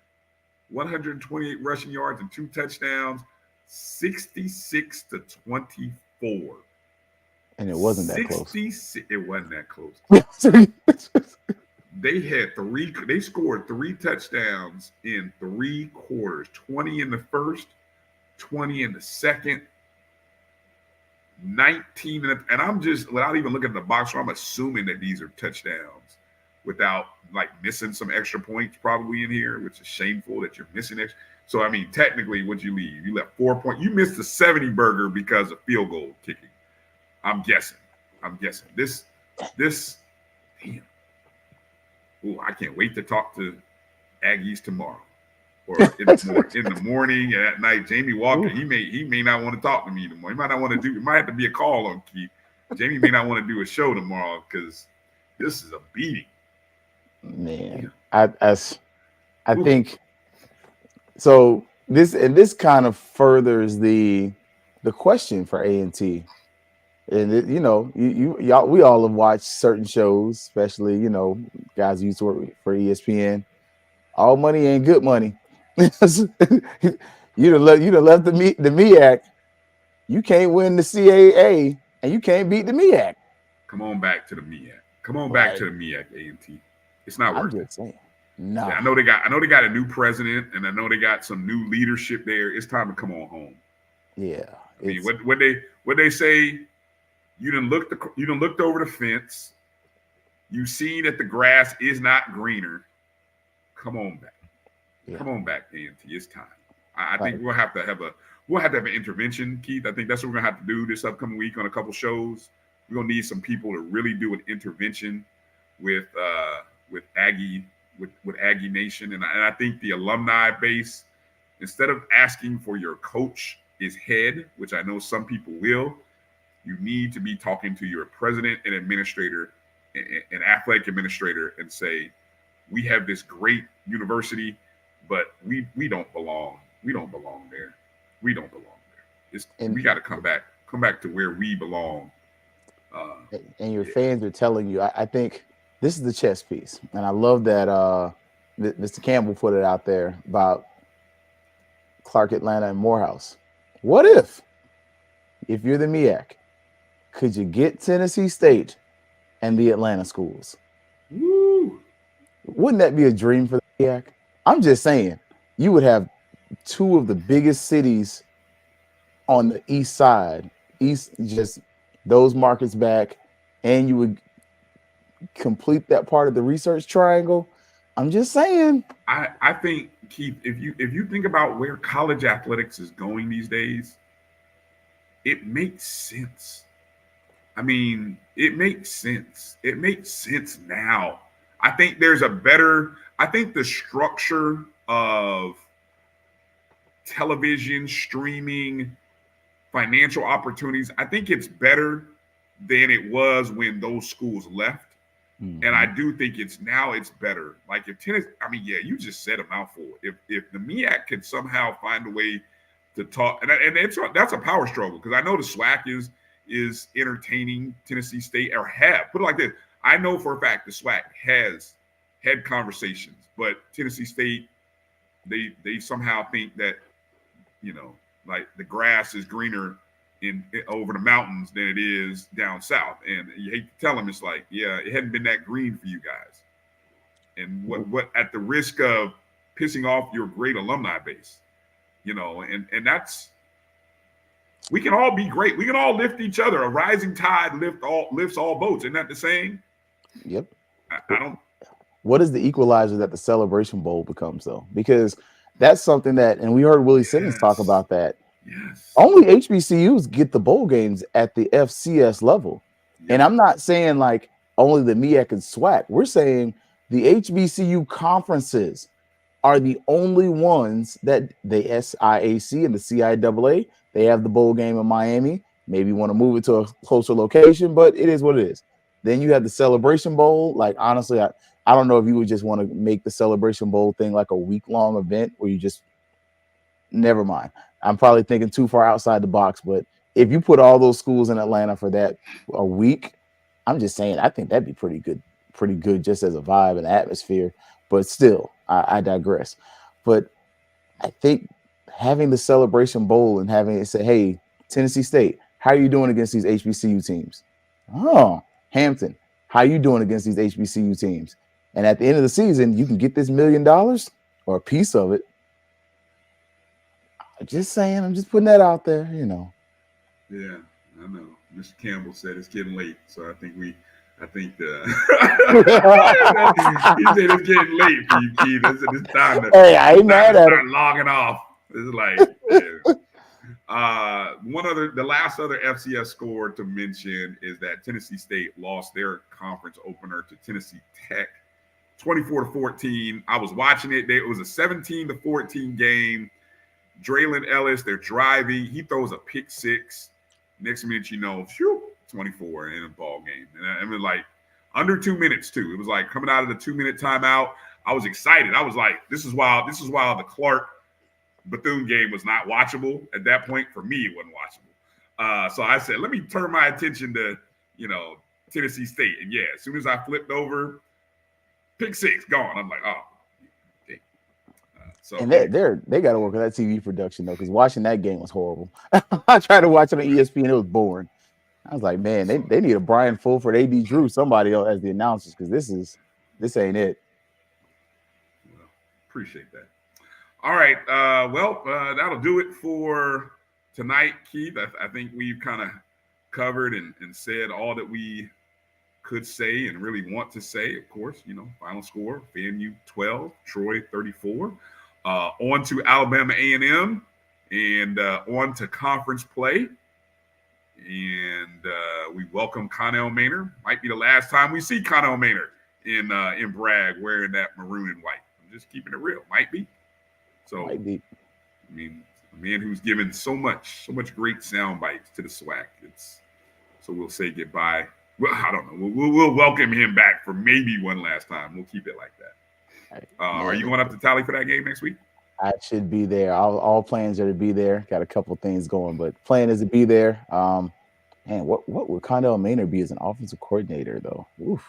128 rushing yards and 2 touchdowns, 66-24. And it wasn't that close. It wasn't that close. They scored 3 touchdowns in 3 quarters. 20 in the first, 20 in the second, 19 and I'm just, without even looking at the box score, I'm assuming that these are touchdowns without like missing some extra points probably in here, which is shameful that you're missing it. So I mean, technically, what'd you leave? You left 4 points. You missed the 70 burger because of field goal kicking. I'm guessing. This damn. Oh, I can't wait to talk to Aggies tomorrow. Or in the morning and at night. Jamie Walker, he may not want to talk to me tomorrow. He might not want to do. It might have to be a call on Keith. Jamie may not want to do a show tomorrow because this is a beating. Man, I Ooh. think so. This kind of furthers the question for A&T. And you know, y'all, we all have watched certain shows, especially guys who used to work for ESPN. All money ain't good money. you done left the MEAC. You can't win the CAA, and you can't beat the MEAC. Come on back to the MEAC. Come on back Like, to the MEAC, A&T. It's not I'm worth it. just saying. Yeah, Nah. I know they got a new president, and I know they got some new leadership there. It's time to come on home. Yeah. I mean, what they say? You done looked over the fence. You seen that the grass is not greener. Come on back. Yeah. Come on back, A&T. It's time. I think Right. we'll have to have an intervention, Keith. I think that's what we're gonna have to do this upcoming week on a couple shows. We're gonna need some people to really do an intervention with Aggie with Aggie Nation, and I think the alumni base, instead of asking for your coach is head, which I know some people will, you need to be talking to your president and administrator, and athletic administrator, and say, we have this great university, but we don't belong. We don't belong there. We don't belong there. We got to come back to where we belong. And your fans are telling you. I think this is the chess piece, and I love that Mr. Campbell put it out there about Clark Atlanta and Morehouse. What if you're the MEAC, could you get Tennessee State and the Atlanta schools? Woo. Wouldn't that be a dream for the MEAC? I'm just saying, you would have two of the biggest cities on the east side, just those markets back, and you would complete that part of the research triangle. I'm just saying. I think, Keith, if you think about where college athletics is going these days, it makes sense. I mean, it makes sense. It makes sense now. I think the structure of television, streaming, financial opportunities, I think it's better than it was when those schools left. Mm-hmm. And I do think it's better. Like if tennis, I mean, yeah, you just said a mouthful. If the MEAC could somehow find a way to talk, and that's a power struggle, because I know the SWAC is entertaining Tennessee State, or have, put it like this. I know for a fact the SWAC has had conversations, but Tennessee State, they somehow think that, like the grass is greener over the mountains than it is down south. And you hate to tell them, it's like, yeah, it hadn't been that green for you guys. And what at the risk of pissing off your great alumni base, and that's, we can all be great. We can all lift each other. A rising tide lifts all boats. Isn't that the saying? Yep. I don't. What is the equalizer that the Celebration Bowl becomes, though? Because that's something that, and we heard Willie Simmons talk about that. Yes. Only HBCUs get the bowl games at the FCS level. Yep. And I'm not saying like only the MEAC and SWAC. We're saying the HBCU conferences are the only ones that the SIAC and the CIAA, they have the bowl game in Miami. Maybe want to move it to a closer location, but it is what it is. Then you have the Celebration Bowl. Like, honestly, I don't know if you would just want to make the Celebration Bowl thing like a week-long event where you just, never mind. I'm probably thinking too far outside the box, but if you put all those schools in Atlanta for that a week, I'm just saying, I think that'd be pretty good just as a vibe and atmosphere. But still, I digress. But I think having the Celebration Bowl and having it say, hey, Tennessee State, how are you doing against these HBCU teams? Oh, Hampton, how are you doing against these HBCU teams? And at the end of the season, you can get this $1 million or a piece of it. Just saying, I'm just putting that out there, Yeah, I know. Mr. Campbell said it's getting late, so I think he said it's getting late for you, Keith. It's time to, hey, I ain't mad at start logging off. It's like, yeah. The last other FCS score to mention is that Tennessee State lost their conference opener to Tennessee Tech, 24-14. I was watching it. It was a 17-14 game. Draylon Ellis, they're driving. He throws a pick six. Next minute, 24 in a ball game. And I mean, like, under 2 minutes, too. It was like coming out of the 2-minute timeout. I was excited. I was like, this is why the Clark Bethune game was not watchable at that point. For me, it wasn't watchable. So I said, let me turn my attention to, Tennessee State. And yeah, as soon as I flipped over, pick six, gone. I'm like, oh. Okay. And they got to work on that TV production though, because watching that game was horrible. I tried to watch it on ESPN, it was boring. I was like, man, they need a Brian Fulford, AD Drew, somebody else as the announcers, because this ain't it. Well, appreciate that. All right, that'll do it for tonight, Keith. I think we've kind of covered and said all that we could say and really want to say. Of course, final score: FAMU 12, Troy 34. On to Alabama A&M, and on to conference play. And we welcome Connell Maynard. Might be the last time we see Connell Maynard in Bragg wearing that maroon and white. I'm just keeping it real. Might be. So, I mean, a man who's given so much great sound bites to the SWAC. So we'll say goodbye. Well, I don't know. We'll welcome him back for maybe one last time. We'll keep it like that. Are you going up to Tally for that game next week? I should be there. All plans are to be there. Got a couple things going, but plan is to be there. Man, what would Connell Maynard be as an offensive coordinator though? Oof.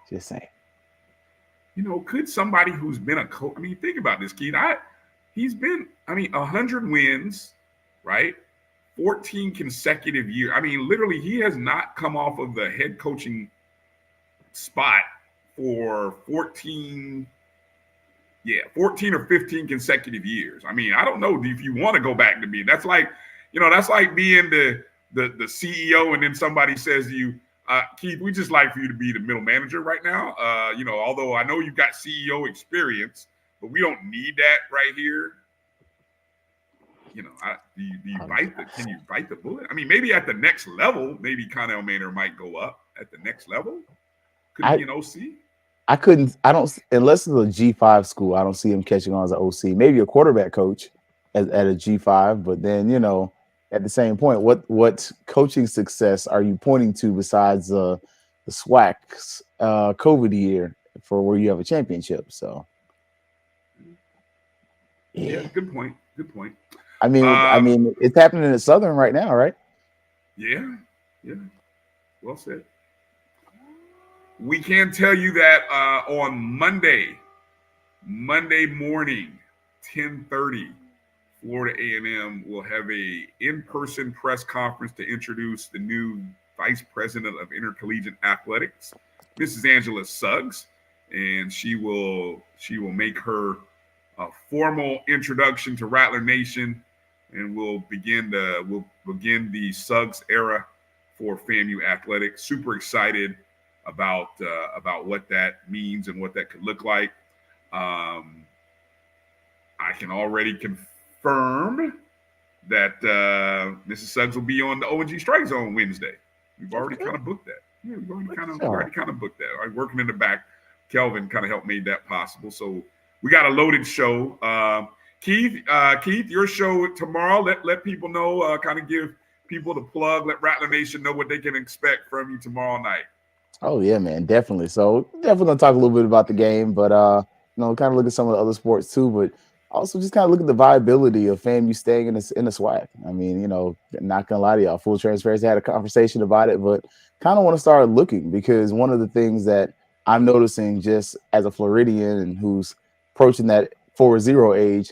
Just saying. Could somebody who's been a coach? I mean, think about this, Keith. He's been 100 wins, right? 14 consecutive years. I mean, literally, he has not come off of the head coaching spot for 14 or 15 consecutive years. I mean, I don't know if you want to go back to being. That's like being the CEO, and then somebody says to you, Keith, we just like for you to be the middle manager right now. Although I know you've got CEO experience, but we don't need that right here. Do you can you bite the bullet? I mean, maybe at the next level, maybe Connell Maynard might go up at the next level. Could be an OC. I don't, unless it's a G5 school, I don't see him catching on as an OC. Maybe a quarterback coach at a G5, but then, at the same point, what coaching success are you pointing to besides the SWAC's COVID year for where you have a championship? So, yeah, good point. I mean, it's happening at Southern right now, right? Yeah. Well said. We can tell you that on Monday morning, 10:30. Florida A&M will have a in-person press conference to introduce the new Vice President of Intercollegiate Athletics, Mrs. Angela Suggs, and she will make her formal introduction to Rattler Nation, and we'll begin the Suggs era for FAMU athletics. Super excited about what that means and what that could look like. I can already confirm that Mrs. Suggs will be on the O&G StrikeZone Wednesday. We've already kind of booked that. Yeah, we've already kind of booked that. I'm working in the back. Kelvin kind of helped make that possible. So we got a loaded show. Keith, your show tomorrow. Let people know. Kind of give people the plug. Let Rattler Nation know what they can expect from you tomorrow night. Oh yeah, man, definitely. So definitely gonna talk a little bit about the game, but kind of look at some of the other sports too, but also just kind of look at the viability of FAMU staying in the SWAC. I mean, not gonna lie to y'all, full transparency, I had a conversation about it, but kind of want to start looking, because one of the things that I'm noticing just as a Floridian and who's approaching that 4-0 age,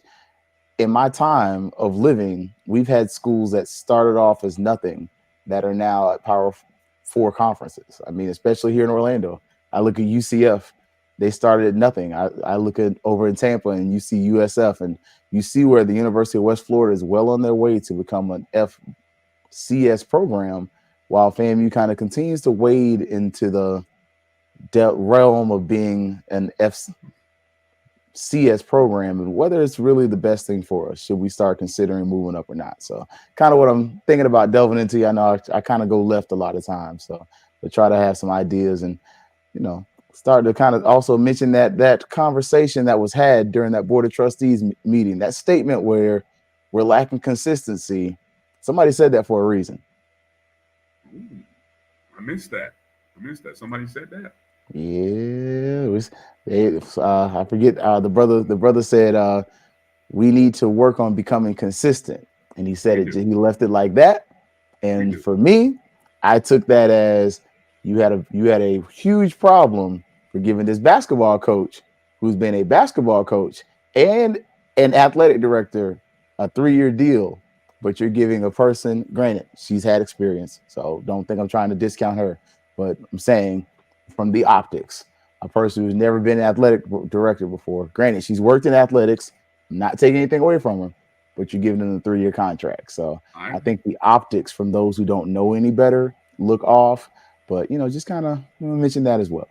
in my time of living, we've had schools that started off as nothing that are now at Power 4 conferences. I mean, especially here in Orlando. I look at UCF. They started at nothing. I look at over in Tampa and you see USF, and you see where the University of West Florida is well on their way to become an FCS program, while FAMU kind of continues to wade into the realm of being an FCS program, and whether it's really the best thing for us. Should we start considering moving up or not? So kind of what I'm thinking about delving into. I know I kind of go left a lot of times, so but try to have some ideas and, start to kind of also mention that conversation that was had during that Board of Trustees meeting, that statement where we're lacking consistency. Somebody said that for a reason. Ooh, I missed that. Somebody said that. Yeah, I forget. The brother said we need to work on becoming consistent, and he said We it. do. He left it like that. We And do. for me, I took that as you had a huge problem for giving this basketball coach, who's been a basketball coach and an athletic director, a 3-year deal. But you're giving a person, granted, she's had experience, so don't think I'm trying to discount her. But I'm saying from the optics, a person who's never been an athletic director before. Granted, she's worked in athletics. I'm not taking anything away from her, but you're giving them a 3-year contract. So I think the optics from those who don't know any better look off. But just kind of mention that as well.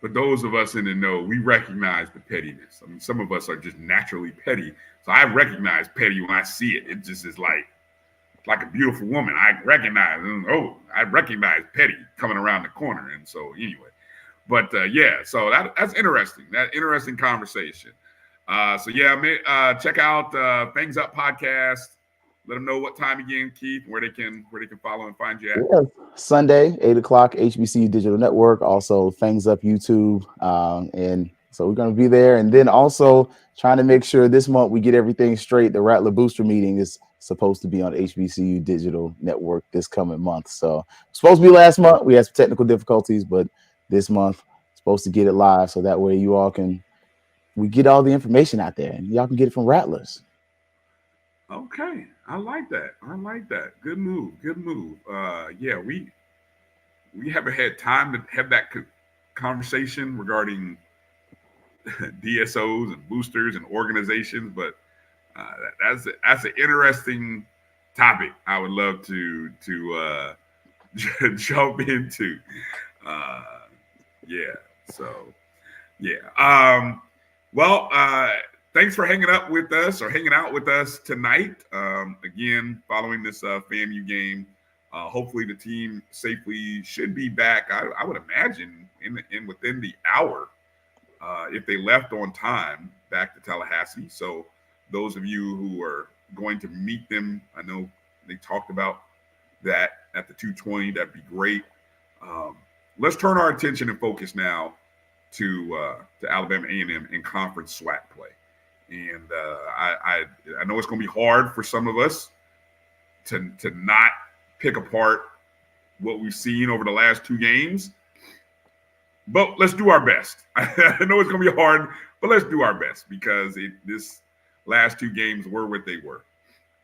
But those of us in the know, we recognize the pettiness. I mean, some of us are just naturally petty. So I recognize petty when I see it. It just is like a beautiful woman. I recognize petty coming around the corner. And so anyway, but yeah, so that's interesting. That interesting conversation. So yeah, check out Fangs Up podcast. Let them know what time again, Keith, where they can follow and find you at. Yeah, Sunday, 8:00, HBCU Digital Network, also Fangs Up YouTube. And so we're going to be there. And then also trying to make sure this month we get everything straight. The Rattler Booster meeting is supposed to be on HBCU Digital Network this coming month. So supposed to be last month. We had some technical difficulties, but this month supposed to get it live. So that way you all we get all the information out there and y'all can get it from Rattlers. Okay. I like that. Good move. Yeah, we haven't had time to have that conversation regarding DSOs and boosters and organizations, but that's an interesting topic. I would love to jump into. Yeah. So yeah. Well, thanks for hanging out with us tonight. Again, following this FAMU game, hopefully the team safely should be back. I would imagine in within the hour, if they left on time, back to Tallahassee. So those of you who are going to meet them, I know they talked about that at the 220. That'd be great. Let's turn our attention and focus now to Alabama A&M in conference SWAC play. And I know it's going to be hard for some of us to not pick apart what we've seen over the last 2 games, but let's do our best. I know it's going to be hard, but let's do our best because this last 2 games were what they were.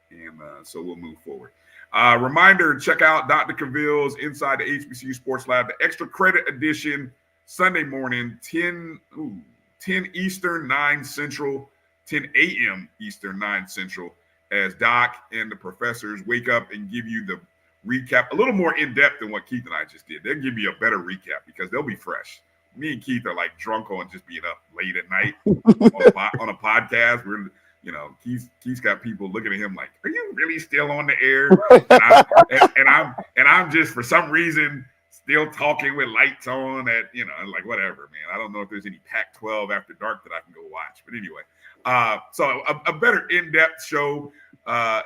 And so we'll move forward. Reminder, check out Dr. Cavill's Inside the HBCU Sports Lab, the extra credit edition, Sunday morning, 10 Eastern, 9 Central, 10 a.m. Eastern, 9 Central, as Doc and the professors wake up and give you the recap, a little more in-depth than what Keith and I just did. They'll give you a better recap because they'll be fresh. Me and Keith are like drunk on just being up late at night on a podcast. Keith's got people looking at him like, "Are you really still on the air?" And I'm just, for some reason, still talking with lights on like whatever, man. I don't know if there's any Pac-12 after dark that I can go watch. But anyway, so a better in-depth show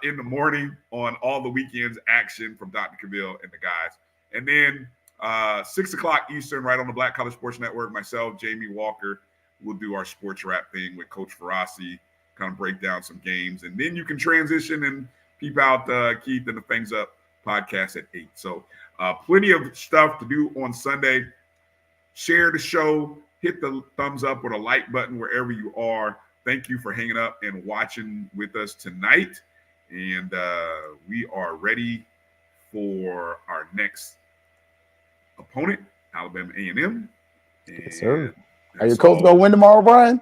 in the morning on all the weekend's action from Dr. Cavill and the guys. And then 6 o'clock Eastern, right on the Black College Sports Network, myself, Jamie Walker, will do our sports wrap thing with Coach Ferrasi, kind of break down some games. And then you can transition and peep out Keith and the Fangs Up podcast at 8. So plenty of stuff to do on Sunday. Share the show, hit the thumbs up or the like button wherever you are. Thank you for hanging up and watching with us tonight. And we are ready for our next opponent, Alabama A&M. Yes, sir. Are your Colts going to win tomorrow, Brian?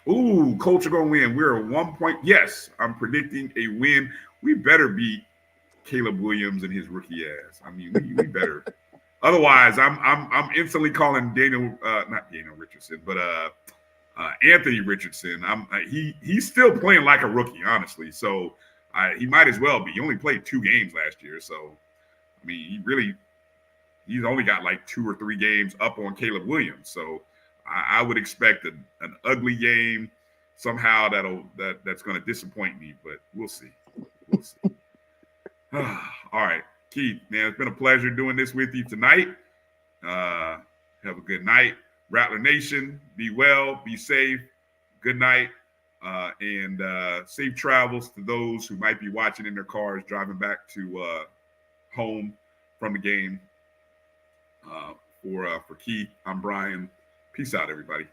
Ooh, Colts are going to win. We're at 1 point. Yes, I'm predicting a win. We better beat Caleb Williams and his rookie ass. I mean, we better. Otherwise, I'm instantly calling not Daniel Richardson, but Anthony Richardson. He's still playing like a rookie, honestly. So he might as well be. He only played 2 games last year, so I mean, he's only got like 2 or 3 games up on Caleb Williams. So I would expect an ugly game somehow that's going to disappoint me, but we'll see. All right, Keith, man, it's been a pleasure doing this with you tonight. Have a good night. Rattler Nation, be well, be safe. Good night, and safe travels to those who might be watching in their cars, driving back to home from the game. For Keith, I'm Brian. Peace out, everybody.